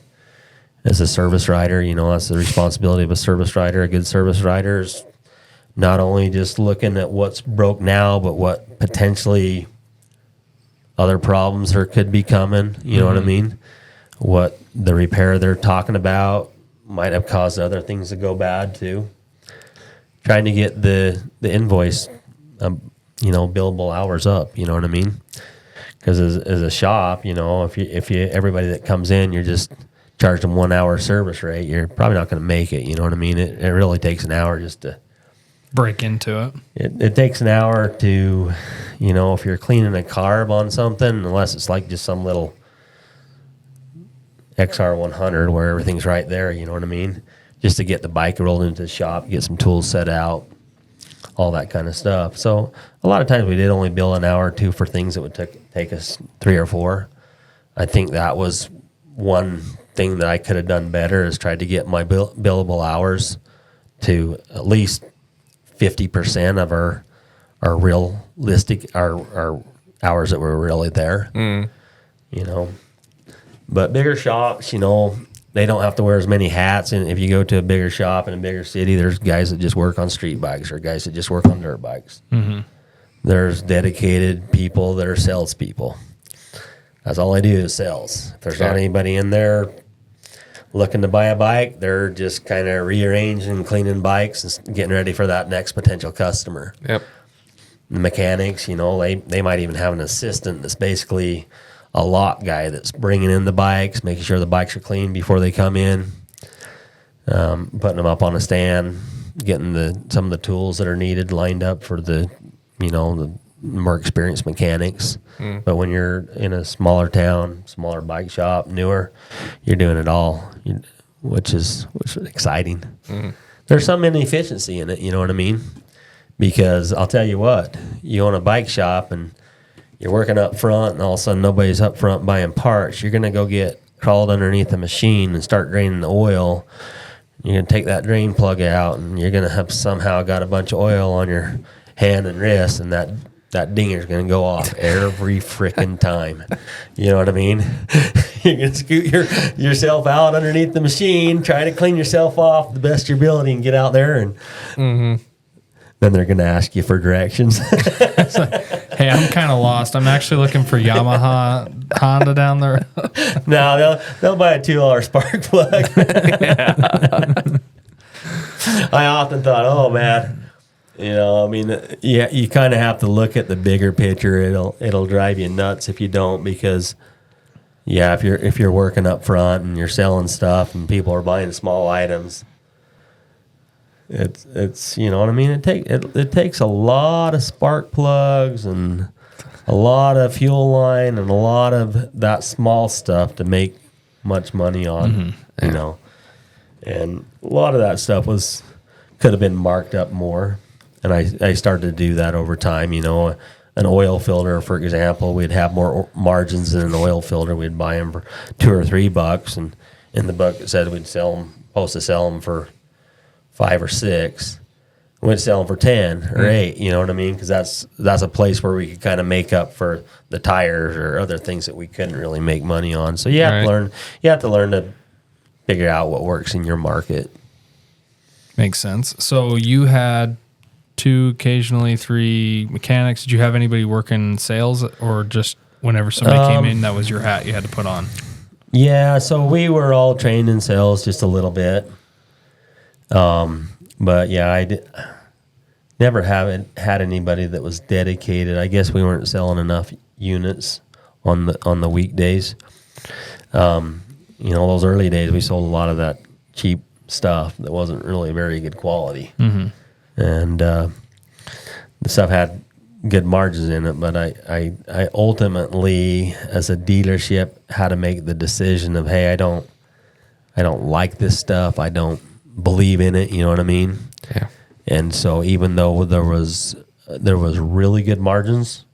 As a service rider, that's the responsibility of a service rider. A good service rider is not only just looking at what's broke now, but what potentially other problems there could be coming. You know what I mean? What the repair they're talking about might have caused other things to go bad too. Trying to get the invoice, billable hours up. You know what I mean? Because as a shop, if you everybody that comes in, you're just charge them 1 hour service rate, you're probably not going to make it. You know what I mean? It really takes an hour just to break into it. It takes an hour to, if you're cleaning a carb on something, unless it's like just some little XR100 where everything's right there, you know what I mean? Just to get the bike rolled into the shop, get some tools set out, all that kind of stuff. So a lot of times we did only bill an hour or two for things that would take us 3 or 4. I think that was one thing that I could have done better, is tried to get my billable hours to at least 50% of our realistic, our hours that were really there. But bigger shops, they don't have to wear as many hats. And if you go to a bigger shop in a bigger city, there's guys that just work on street bikes or guys that just work on dirt bikes. There's dedicated people that are salespeople. That's all I do is sales. If there's not anybody in there looking to buy a bike, they're just kind of rearranging, cleaning bikes and getting ready for that next potential customer. Yep. The mechanics, they might even have an assistant that's basically a lot guy that's bringing in the bikes, making sure the bikes are clean before they come in, putting them up on a stand, getting some of the tools that are needed lined up for the more experienced mechanics. But when you're in a smaller town, smaller bike shop, newer, you're doing it all, which is exciting. There's some inefficiency in it, you know what I mean? Because I'll tell you what, you own a bike shop and you're working up front and all of a sudden nobody's up front buying parts. You're going to go get crawled underneath the machine and start draining the oil. You're going to take that drain plug out and you're going to have somehow got a bunch of oil on your hand and wrist, and that dinger's going to go off every freaking time. You know what I mean? You're going to scoot yourself out underneath the machine, try to clean yourself off the best of your ability and get out there, and then they're going to ask you for directions. Hey, I'm kind of lost. I'm actually looking for Honda down there. No, they'll buy a $2 spark plug. I often thought, oh man, you kind of have to look at the bigger picture. It'll drive you nuts if you don't, because if you're working up front and you're selling stuff and people are buying small items, it's you know what I mean. It takes a lot of spark plugs and a lot of fuel line and a lot of that small stuff to make much money on, and a lot of that stuff could have been marked up more. And I started to do that over time. An oil filter, for example, we'd have more margins than an oil filter. We'd buy them for $2 or $3, and in the book it said we'd supposed to sell them for $5 or $6. We'd sell them for 10 or 8. You know what I mean? Because that's a place where we could kind of make up for the tires or other things that we couldn't really make money on. So you have to learn. You have to learn to figure out what works in your market. Makes sense. So you had 2, occasionally 3 mechanics. Did you have anybody working sales, or just whenever somebody came in, that was your hat you had to put on? Yeah, so we were all trained in sales just a little bit. But yeah, I never haven't had anybody that was dedicated. I guess we weren't selling enough units on the weekdays. Those early days we sold a lot of that cheap stuff that wasn't really very good quality, and the stuff had good margins in it. But I ultimately, as a dealership, had to make the decision of, hey, I don't like this stuff. I don't believe in it. You know what I mean? Yeah. And so even though there was really good margins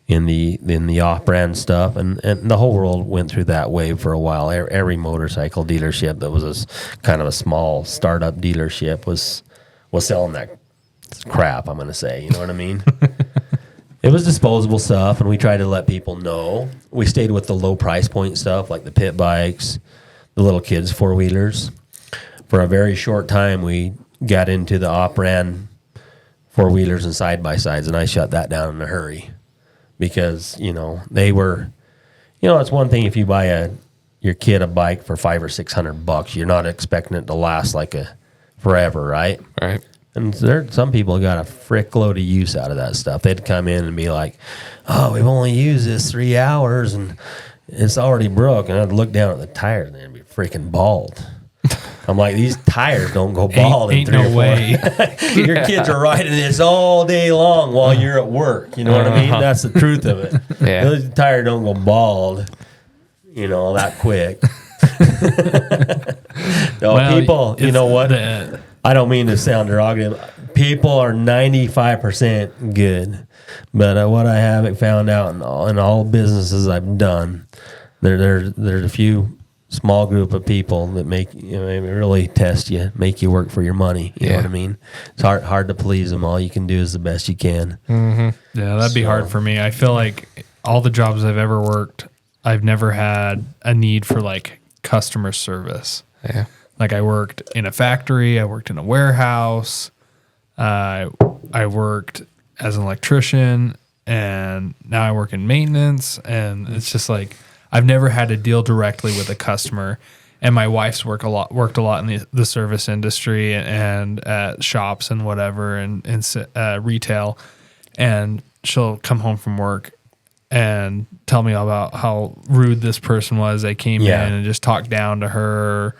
in the off-brand stuff, and the whole world went through that wave for a while. Every motorcycle dealership that was kind of a small startup dealership was selling that crap, I'm going to say. You know what I mean? It was disposable stuff, and we tried to let people know. We stayed with the low price point stuff, like the pit bikes, the little kids' four-wheelers. For a very short time, we got into the off-brand four-wheelers and side-by-sides, and I shut that down in a hurry. Because, they were, it's one thing if you buy your kid a bike for $500 or $600, you're not expecting it to last like forever, right? Right. And some people got a frick load of use out of that stuff. They'd come in and be like, "Oh, we've only used this 3 hours and it's already broke." And I'd look down at the tires and they'd be freaking bald. I'm like, these tires don't go bald in 3 or 4. Way. Your kids are riding this all day long while you're at work. You know what I mean? That's the truth of it. Yeah. Those tires don't go bald, that quick. People, you know what? I don't mean to sound derogative. People are 95% good. But what I haven't found out in all businesses I've done, there's a few small group of people that make really test you, make you work for your money. You know what I mean? It's hard to please them. All you can do is the best you can. Mm-hmm. Yeah, that'd be hard for me. I feel like all the jobs I've ever worked, I've never had a need for like customer service. Yeah. Like I worked in a factory, I worked in a warehouse, I worked as an electrician, and now I work in maintenance. And it's just like I've never had to deal directly with a customer. And my wife's worked a lot in the service industry and at shops and whatever and retail. And she'll come home from work and tell me about how rude this person was. They came in and just talked down to her,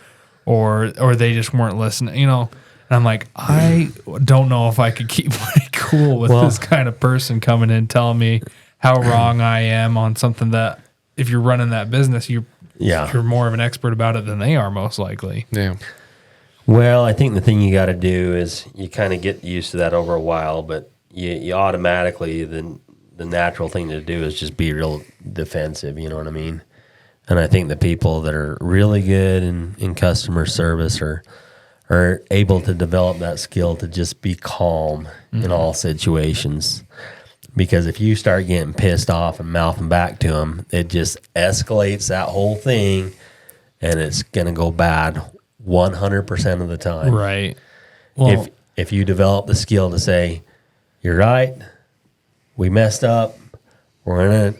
or they just weren't listening, And I'm like, I don't know if I could keep my cool with this kind of person coming in telling me how wrong I am on something that, if you're running that business, you're more of an expert about it than they are, most likely. Yeah. Well, I think the thing you got to do is you kind of get used to that over a while, but you automatically, the natural thing to do is just be real defensive, you know what I mean? And I think the people that are really good in customer service are able to develop that skill to just be calm in all situations. Because if you start getting pissed off and mouthing back to them, it just escalates that whole thing, and it's going to go bad 100% of the time. Right. Well, If you develop the skill to say, "You're right, we messed up, we're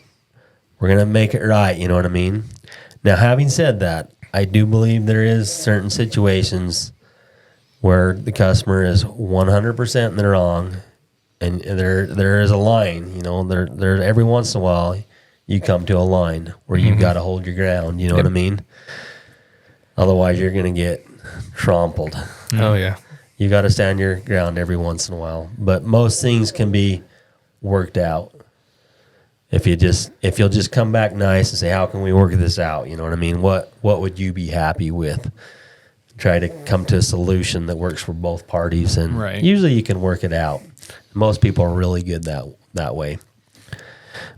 gonna make it right," you know what I mean? Now, having said that, I do believe there is certain situations where the customer is 100% in the wrong. And there is a line, there every once in a while you come to a line where you've got to hold your ground, you know what I mean? Otherwise you're going to get trampled. Oh, yeah. You got to stand your ground every once in a while. But most things can be worked out. If you'll just come back nice and say, "How can we work this out?" You know what I mean? What would you be happy with? Try to come to a solution that works for both parties, and usually you can work it out. Most people are really good that way.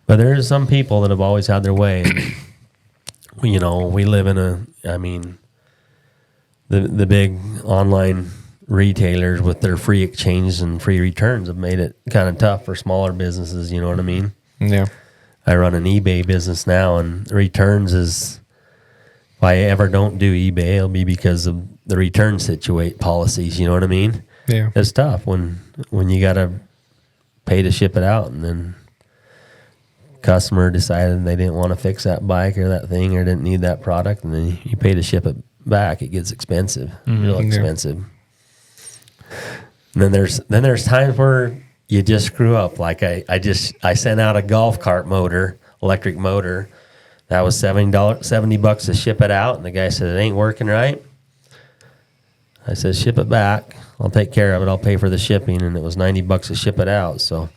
But there are some people that have always had their way. And, we live in the big online retailers with their free exchange and free returns have made it kind of tough for smaller businesses, you know what I mean? Yeah. I run an eBay business now, and returns is, if I ever don't do eBay, it'll be because of the return policies, you know what I mean? Yeah. It's tough when you got to pay to ship it out, and then customer decided they didn't want to fix that bike or that thing or didn't need that product, and then you pay to ship it back. It gets expensive, real expensive. And then there's times where you just screw up. Like I sent out a golf cart motor electric motor. That was $70 to ship it out. And the guy said, it ain't working right. I said, ship it back. I'll take care of it. I'll pay for the shipping. And it was $90 to ship it out. So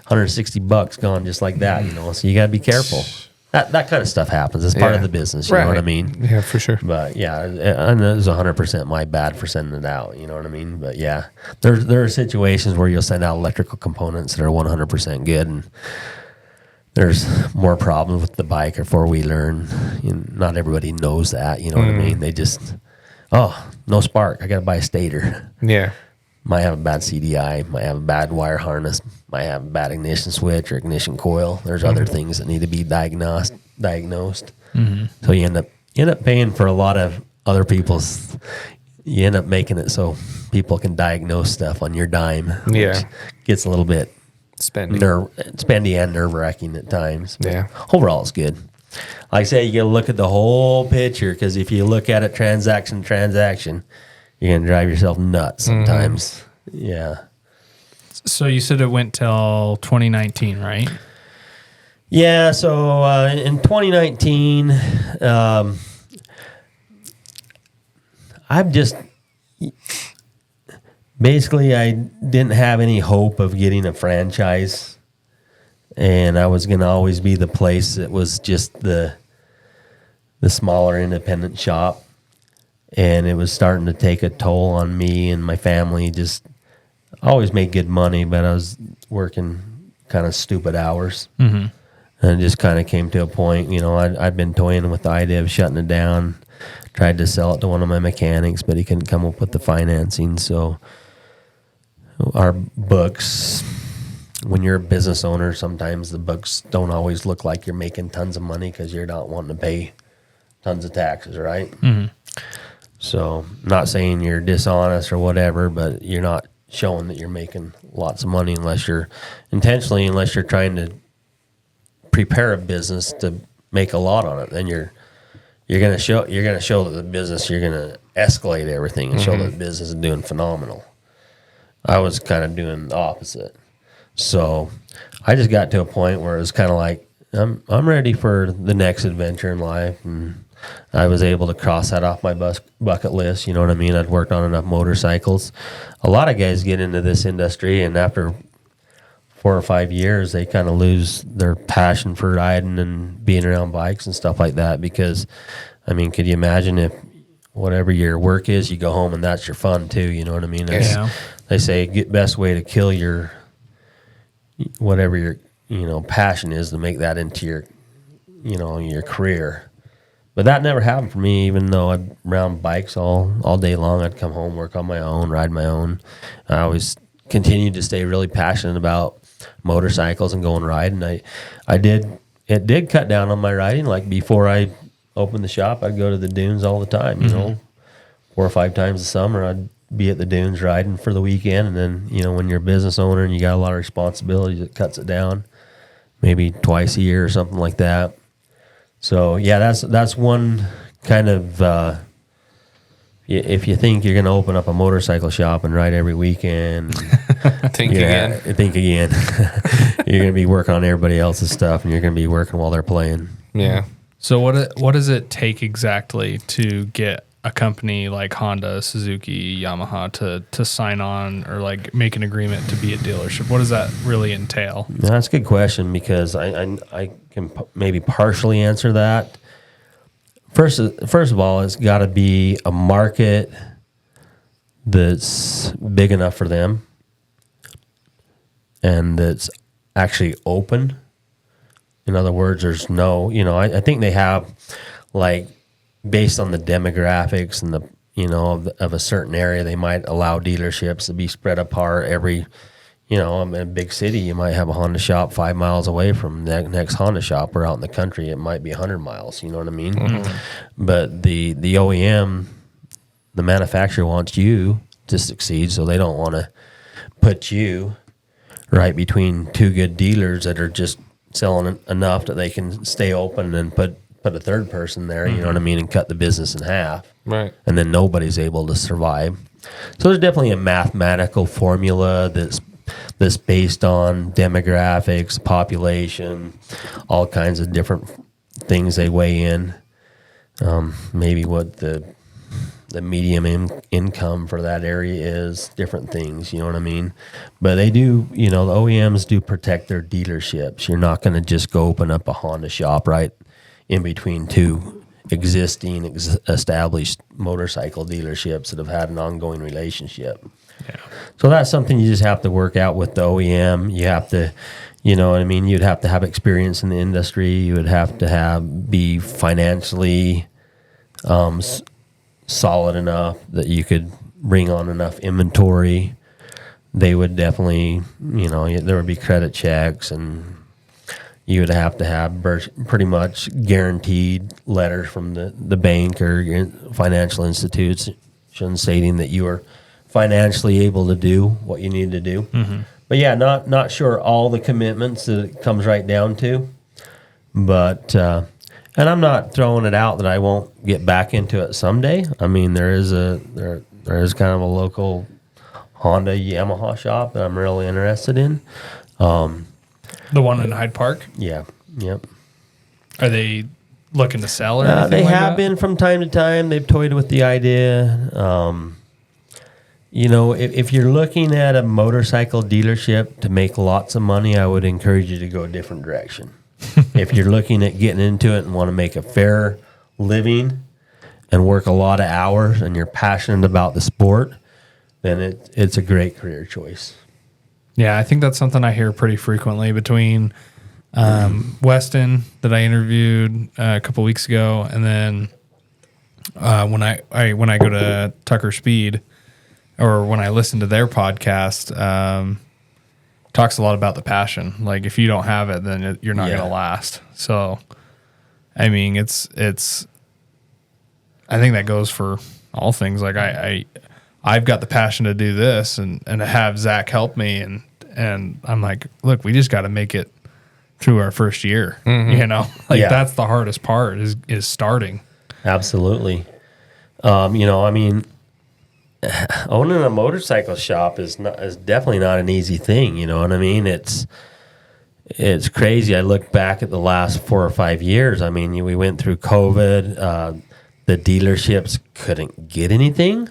$160 gone just like that, you know. So you got to be careful. That kind of stuff happens. It's part of the business, you know what I mean? Yeah, for sure. But yeah, and it was 100% my bad for sending it out, you know what I mean? But yeah, there are situations where you'll send out electrical components that are 100% good, and there's more problems with the bike or four-wheeler, and not everybody knows that, you know what I mean? They just, no spark, I got to buy a stator. Yeah. Might have a bad CDI, might have a bad wire harness, might have a bad ignition switch or ignition coil. There's other things that need to be diagnosed. So you end up paying for a lot of other people's. You end up making it so people can diagnose stuff on your dime. Yeah, which gets a little bit spendy and nerve wracking at times. But yeah, overall it's good. Like I say, you got to look at the whole picture, because if you look at it transaction, you're going to drive yourself nuts sometimes. Yeah. So you said it went till 2019, right? Yeah. So in 2019, I've just basically, I didn't have any hope of getting a franchise, and I was going to always be the place that was just the smaller independent shop. And it was starting to take a toll on me and my family. Just always made good money, but I was working kind of stupid hours. Mm-hmm. And it just kind of came to a point, you know, I'd been toying with the idea of shutting it down, tried to sell it to one of my mechanics, but he couldn't come up with the financing. So our books, when you're a business owner, sometimes the books don't always look like you're making tons of money because you're not wanting to pay tons of taxes, right? Mm-hmm. So, not saying you're dishonest or whatever, but you're not showing that you're making lots of money unless you're trying to prepare a business to make a lot on it. Then you're going to show that the business, you're going to escalate everything and show that the business is doing phenomenal. I was kind of doing the opposite. So, I just got to a point where it was kind of like, I'm ready for the next adventure in life, and I was able to cross that off my bucket list. You know what I mean? I'd worked on enough motorcycles. A lot of guys get into this industry, and after 4 or 5 years, they kind of lose their passion for riding and being around bikes and stuff like that. Because, I mean, could you imagine if whatever your work is, you go home and that's your fun too? You know what I mean? Yeah. They say best way to kill your whatever your passion is, to make that into your career. But that never happened for me, even though I'd round bikes all day long. I'd come home, work on my own, ride my own. I always continued to stay really passionate about motorcycles and going riding. It did cut down on my riding. Like before I opened the shop, I'd go to the dunes all the time, you know, 4 or 5 times a summer. I'd be at the dunes riding for the weekend. And then, when you're a business owner and you got a lot of responsibilities, it cuts it down maybe twice a year or something like that. So yeah, that's one kind of if you think you're going to open up a motorcycle shop and ride every weekend, think again. You're going to be working on everybody else's stuff, and you're going to be working while they're playing. Yeah. So what does it take exactly to get a company like Honda, Suzuki, Yamaha to sign on or like make an agreement to be a dealership? What does that really entail? No, that's a good question, because I can maybe partially answer that. First of all, it's got to be a market that's big enough for them and that's actually open. In other words, there's no, I think they have, like, based on the demographics and of a certain area, they might allow dealerships to be spread apart every, in a big city, you might have a Honda shop 5 miles away from the next Honda shop, or out in the country, it might be 100 miles, you know what I mean? Mm-hmm. But the OEM, the manufacturer, wants you to succeed, so they don't want to put you right between two good dealers that are just selling enough that they can stay open and put a third person there, you know what I mean, and cut the business in half. Right. And then nobody's able to survive. So there's definitely a mathematical formula that's based on demographics, population, all kinds of different things they weigh in. Maybe what the medium income for that area is, different things, you know what I mean? But they do, the OEMs do protect their dealerships. You're not going to just go open up a Honda shop right in between two existing, established motorcycle dealerships that have had an ongoing relationship. Yeah. So that's something you just have to work out with the OEM. You have to, you'd have to have experience in the industry. You would have to be financially solid enough that you could bring on enough inventory. They would definitely, there would be credit checks, and you would have to have pretty much guaranteed letters from the bank or financial institution stating that you are financially able to do what you need to do. Mm-hmm. But yeah, not sure all the commitments that it comes right down to, but and I'm not throwing it out that I won't get back into it someday. I mean, there is kind of a local Honda Yamaha shop that I'm really interested in. The one in Hyde Park? Yeah. Yep. Are they looking to sell or anything they like have that? been from time to time. They've toyed with the idea. If you're looking at a motorcycle dealership to make lots of money, I would encourage you to go a different direction. If you're looking at getting into it and want to make a fair living and work a lot of hours and you're passionate about the sport, then it's a great career choice. Yeah, I think that's something I hear pretty frequently between Weston that I interviewed a couple weeks ago, and then when I go to Tucker Speed, or when I listen to their podcast, talks a lot about the passion. Like, if you don't have it, then you're not going to last. So, I mean, it's. I think that goes for all things. Like, I've got the passion to do this, and to have Zach help me, and I'm like, look, we just got to make it through our first year. Mm-hmm. That's the hardest part is starting. Absolutely. Owning a motorcycle shop is definitely not an easy thing. You know what I mean? It's crazy. I look back at the last 4 or 5 years. I mean, we went through COVID. The dealerships couldn't get anything.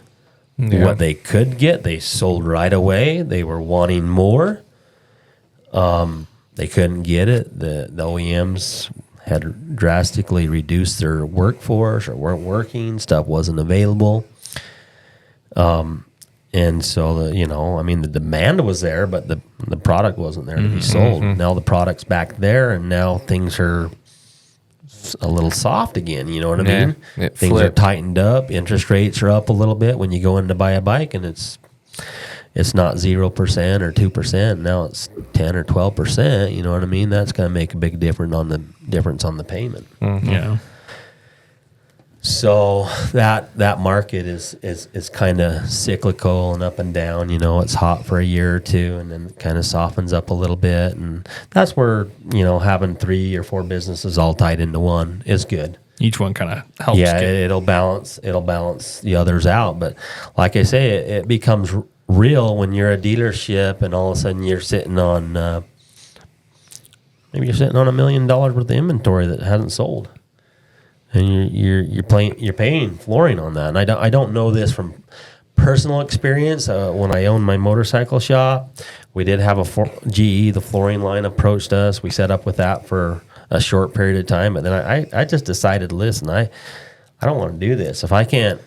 Yeah. What they could get, they sold right away. They were wanting more. They couldn't get it. The OEMs had drastically reduced their workforce or weren't working. Stuff wasn't available. And so, the demand was there, but the product wasn't there to be sold. Mm-hmm. Now the product's back there, and now things are a little soft again. You know what I mean? Things are tightened up. Interest rates are up a little bit when you go in to buy a bike, and it's not 0% or 2%. Now it's 10 or 12%. You know what I mean? That's going to make a big difference on the payment. Mm-hmm. Yeah. So that market is kind of cyclical and up and down. It's hot for a year or two, and then it kind of softens up a little bit, and that's where having 3 or 4 businesses all tied into one is good. Each one kind of helps. Yeah, it'll balance the others out. But like I say, it becomes real when you're a dealership, and all of a sudden you're sitting on maybe $1 million worth of inventory that hasn't sold. And you're paying flooring on that, and I don't know this from personal experience. When I owned my motorcycle shop, we did have GE, the flooring line, approached us. We set up with that for a short period of time, but then I just decided, listen, I don't want to do this. If I can't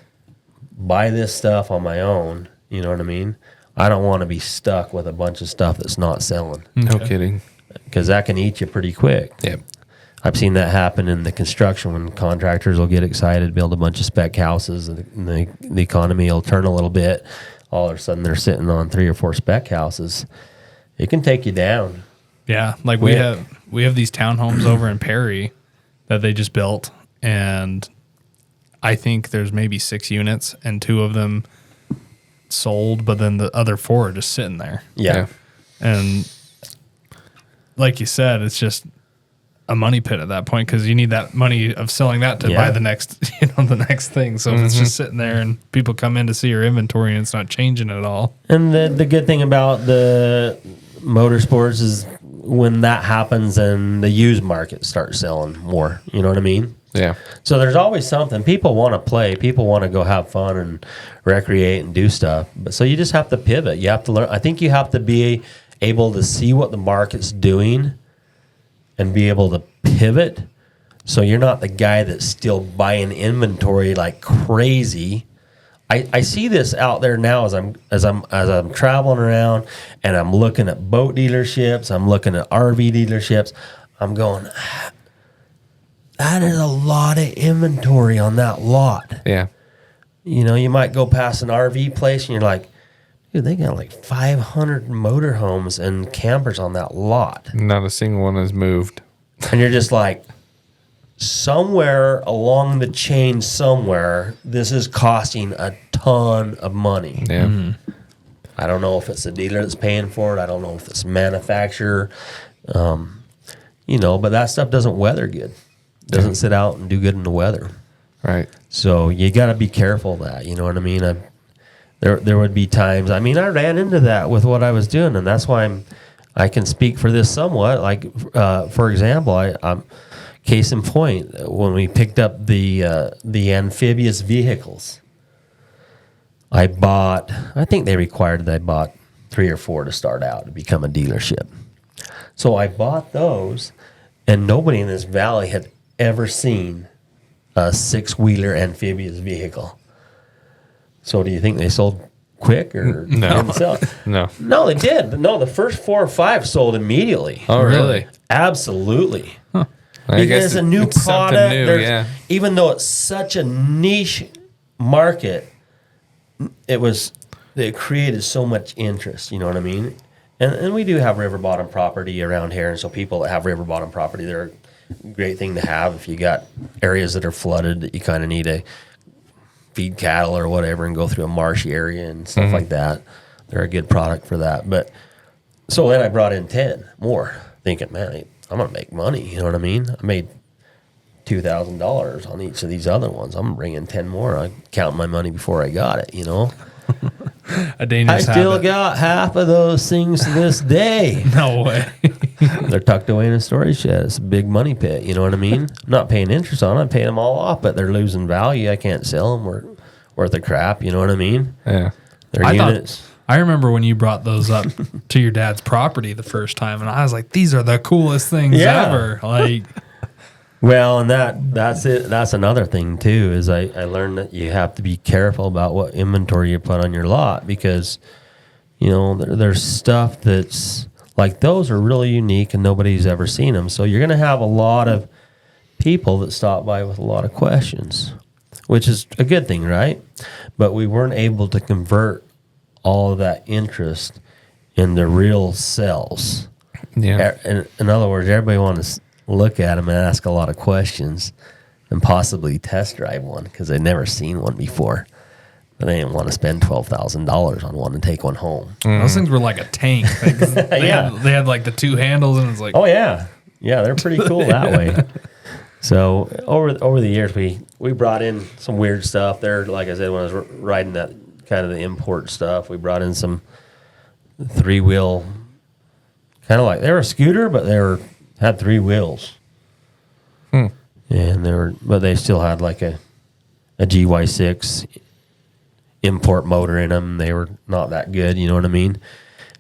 buy this stuff on my own, you know what I mean? I don't want to be stuck with a bunch of stuff that's not selling. No kidding, because that can eat you pretty quick. Yep. I've seen that happen in the construction when contractors will get excited, build a bunch of spec houses, and the economy will turn a little bit. All of a sudden, they're sitting on 3 or 4 spec houses. It can take you down. Yeah, like we have these townhomes over in Perry that they just built, and I think there's maybe 6 units, and 2 of them sold, but then the other 4 are just sitting there. Yeah. And like you said, it's just a money pit at that point, because you need that money of selling that to buy the next thing. So if it's just sitting there and people come in to see your inventory and it's not changing at all. And the good thing about the motorsports is when that happens and the used market starts selling more. You know what I mean? Yeah. So there's always something. People want to play. People want to go have fun and recreate and do stuff. But so you just have to pivot. You have to learn. I think you have to be able to see what the market's doing and be able to pivot. So you're not the guy that's still buying inventory like crazy. I see this out there now as I'm traveling around and I'm looking at boat dealerships, I'm looking at RV dealerships. I'm going, that is a lot of inventory on that lot. Yeah. You know, you might go past an RV place and you're like, dude, they got like 500 motorhomes and campers on that lot. Not a single one has moved. And you're just like, somewhere along the chain somewhere, this is costing a ton of money. Yeah. Mm-hmm. I don't know if it's the dealer that's paying for it. I don't know if it's manufacturer. You know, but that stuff doesn't weather good. Doesn't sit out and do good in the weather. Right. So you got to be careful of that. You know what I mean? There would be times. I mean, I ran into that with what I was doing, and that's why I can speak for this somewhat. Like, for example, I'm case in point, when we picked up the amphibious vehicles, I think they required that I bought 3 or 4 to start out to become a dealership. So I bought those, and nobody in this valley had ever seen a 6-wheeler amphibious vehicle. So do you think they sold quick or didn't sell? No, they did. No, the first 4 or 5 sold immediately. Oh, really? Absolutely. Huh. Because it's a new product. New, even though it's such a niche market, it created so much interest. You know what I mean? And we do have river bottom property around here, and so people that have river bottom property, they're a great thing to have if you got areas that are flooded that you kind of need to feed cattle or whatever and go through a marshy area and stuff like that. They're a good product for that. But so then I brought in 10 more, thinking, man, I'm going to make money. You know what I mean? I made $2,000 on each of these other ones. I'm bringing 10 more. I count my money before I got it, you know? A dangerous I still habit. got half of those things to this day. No way. They're tucked away in a storage shed. It's a big money pit. You know what I mean? I'm not paying interest on it. I'm paying them all off, but they're losing value. I can't sell them. Worth of crap. You know what I mean? Yeah. They're units. I remember when you brought those up to your dad's property the first time, and I was like, these are the coolest things ever. Like, well, and that's it. That's another thing too, is I learned that you have to be careful about what inventory you put on your lot, because, you know, there's stuff that's like, those are really unique and nobody's ever seen them. So you're going to have a lot of people that stop by with a lot of questions, which is a good thing, right? But we weren't able to convert all of that interest into real sales. Yeah. In other words, everybody wants to look at them and ask a lot of questions and possibly test drive one because they've never seen one before. But they didn't want to spend $12,000 on one and take one home. those things were like a tank. Like, they had like the 2 handles, and it's like, oh yeah, they're pretty cool that way. So over the years, we brought in some weird stuff there. Like I said, when I was riding that kind of the import stuff, we brought in some 3-wheel, kind of like they were a scooter, but had 3 wheels. And but they still had like a GY6 import motor in them. They were not that good, you know what I mean?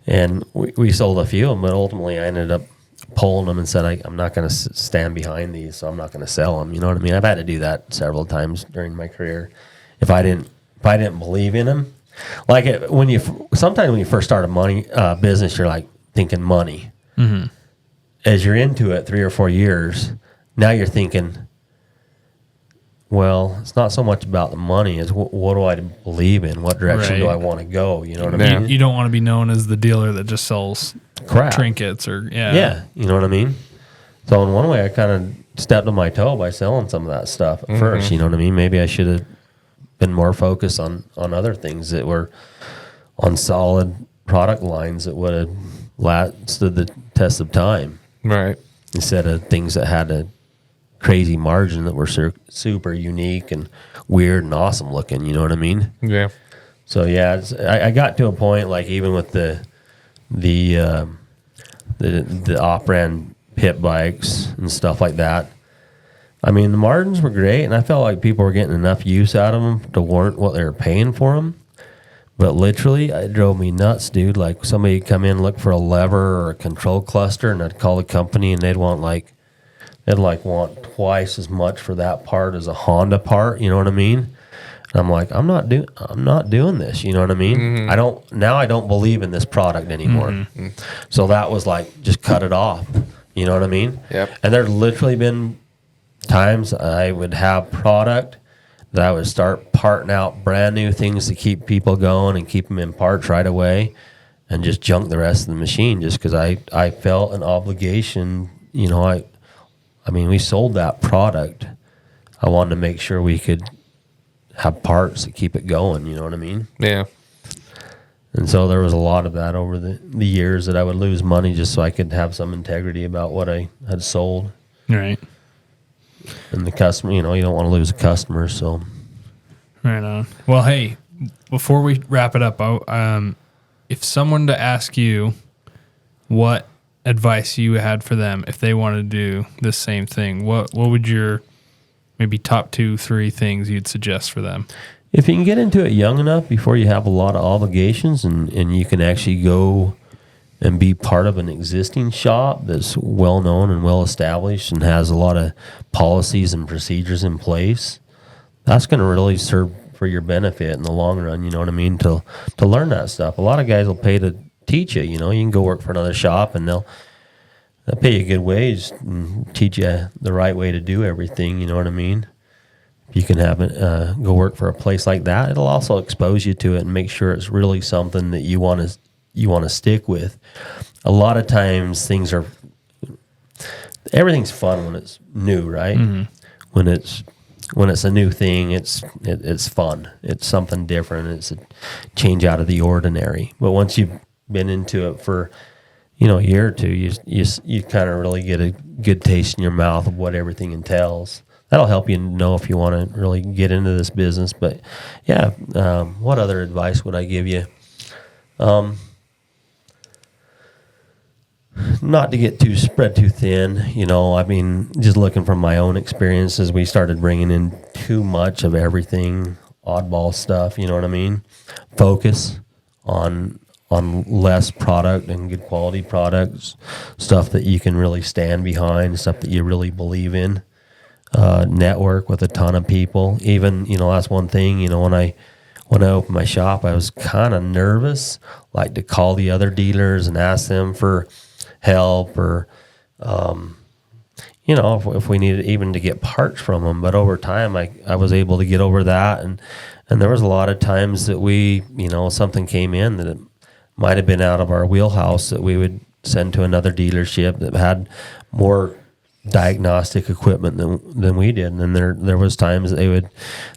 And we sold a few of them, but ultimately I ended up pulling them and said, I'm not going to stand behind these, so I'm not going to sell them. You know what I mean? I've had to do that several times during my career. If I didn't believe in them, like sometimes when you first start a business, you're like thinking money. Mm-hmm. As you're into it 3 or 4 years, now you're thinking, well, it's not so much about the money as what do I believe in? What direction do I want to go? You know what I mean? You don't want to be known as the dealer that just sells crap, trinkets or yeah, you know what I mean? So in one way, I kind of stepped on my toe by selling some of that stuff at first. You know what I mean? Maybe I should have been more focused on other things that were on solid product lines that would have lasted the test of time. Right. Instead of things that had a crazy margin that were super unique and weird and awesome looking. You know what I mean? Yeah. So yeah, I got to a point, like even with the the off-brand pit bikes and stuff like that. I mean, the margins were great, and I felt like people were getting enough use out of them to warrant what they were paying for them. But literally, it drove me nuts, dude. Like, somebody would come in and look for a lever or a control cluster, and I'd call the company, and they'd want twice as much for that part as a Honda part. You know what I mean? And I'm like, I'm not doing this. You know what I mean? Mm-hmm. I don't believe in this product anymore. Mm-hmm. So that was like, just cut it off. You know what I mean? Yep. And there's literally been times I would have product that I would start parting out brand new things to keep people going and keep them in parts right away, and just junk the rest of the machine just because I felt an obligation. You know, I mean, we sold that product. I wanted to make sure we could have parts to keep it going. You know what I mean? Yeah. And so there was a lot of that over the years that I would lose money just so I could have some integrity about what I had sold. Right. And the customer, you know, you don't want to lose a customer, so. Right on. Well, hey, before we wrap it up, if someone to ask you what advice you had for them if they wanted to do the same thing, what would your maybe top 2-3 things you'd suggest for them? If you can get into it young enough before you have a lot of obligations and you can actually go and be part of an existing shop that's well known and well established and has a lot of policies and procedures in place, that's going to really serve for your benefit in the long run. You know what I mean? To learn that stuff. A lot of guys will pay to teach you. You know, you can go work for another shop and they'll pay you a good wage and teach you the right way to do everything. You know what I mean? If you can have it, go work for a place like that, it'll also expose you to it and make sure it's really something that you want to stick with. A lot of times everything's fun when it's new, right? Mm-hmm. When it's a new thing, it's fun. It's something different. It's a change out of the ordinary. But once you've been into it for, you know, a year or two, you kind of really get a good taste in your mouth of what everything entails. That'll help you know if you want to really get into this business. But yeah, what other advice would I give you? Not to get spread too thin, you know. I mean, just looking from my own experiences, we started bringing in too much of everything, oddball stuff. You know what I mean? Focus on less product and good quality products, stuff that you can really stand behind, stuff that you really believe in. Network with a ton of people. Even, you know, that's one thing. You know, when I opened my shop, I was kind of nervous, like to call the other dealers and ask them for help or, you know, if we needed even to get parts from them. But over time, I was able to get over that. And there was a lot of times that we, you know, something came in that it might have been out of our wheelhouse that we would send to another dealership that had more diagnostic equipment than we did. And then there was times that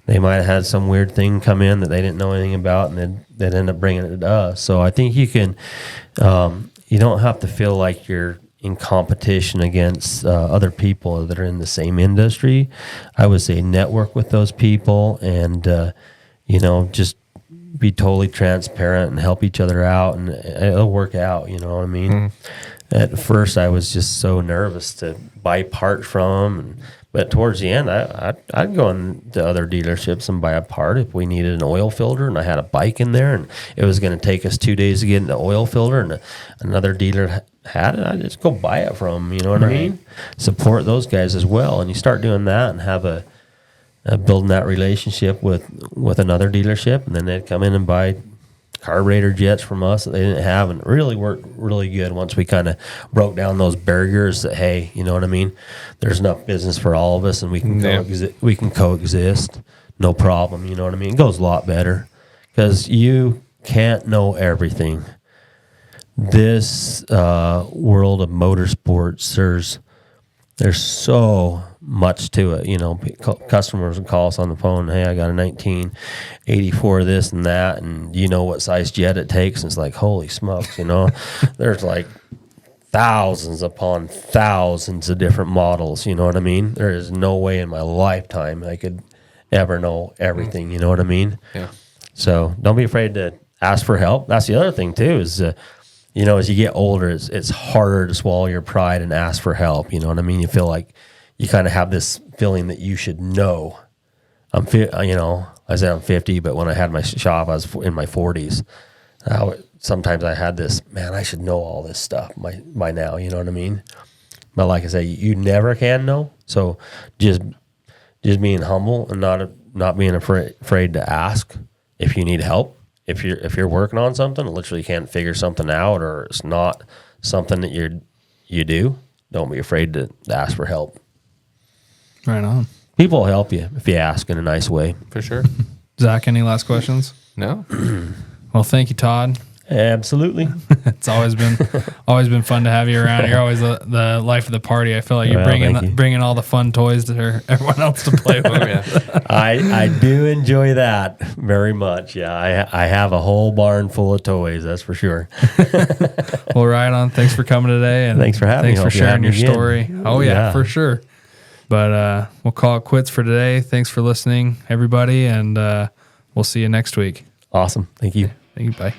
they might have had some weird thing come in that they didn't know anything about, and they'd end up bringing it to us. So I think you can, you don't have to feel like you're in competition against other people that are in the same industry. I would say network with those people and, you know, just be totally transparent and help each other out, and it'll work out. You know what I mean? Mm. At first, I was just so nervous to buy parts from them, but towards the end, I'd go into other dealerships and buy a part if we needed an oil filter, and I had a bike in there, and it was going to take us 2 days to get an oil filter, and another dealer had it. I'd just go buy it from them. You know what I mean? Support those guys as well, and you start doing that and have building that relationship with another dealership, and then they'd come in and buy carburetor jets from us that they didn't have, and it really worked really good once we kind of broke down those barriers that, hey, you know what I mean, there's enough business for all of us and we can coexist, no problem. You know what I mean? It goes a lot better because you can't know everything. This world of motorsports, there's so much to it. You know, customers will call us on the phone, hey, I got a 1984 this and that, and you know what size jet it takes? And it's like, holy smokes, you know. There's like thousands upon thousands of different models, you know what I mean? There is no way in my lifetime I could ever know everything, you know what I mean? Yeah. So don't be afraid to ask for help. That's the other thing too, is you know, as you get older, it's harder to swallow your pride and ask for help. You know what I mean? You feel like you kind of have this feeling that you should know. You know, I said I'm 50, but when I had my shop, I was in my 40s. Sometimes I had this, man, I should know all this stuff by now. You know what I mean? But like I say, you never can know. So just being humble and not being afraid to ask if you need help. If you're working on something and literally can't figure something out, or it's not something that you do, don't be afraid to ask for help. Right on. People will help you if you ask in a nice way. For sure. Zach, any last questions? No. Well, thank you, Todd. Absolutely. It's always been fun to have you around. You're always the life of the party. I feel like you're bringing all the fun toys to everyone else to play with. Yeah. I do enjoy that very much. Yeah, I have a whole barn full of toys. That's for sure. Well, right on. Thanks for coming today, and Thanks for having me. Thanks for Hope you have sharing me your again. story. Oh yeah, for sure. But we'll call it quits for today. Thanks for listening, everybody, and we'll see you next week. Awesome. Thank you. Thank you. Bye.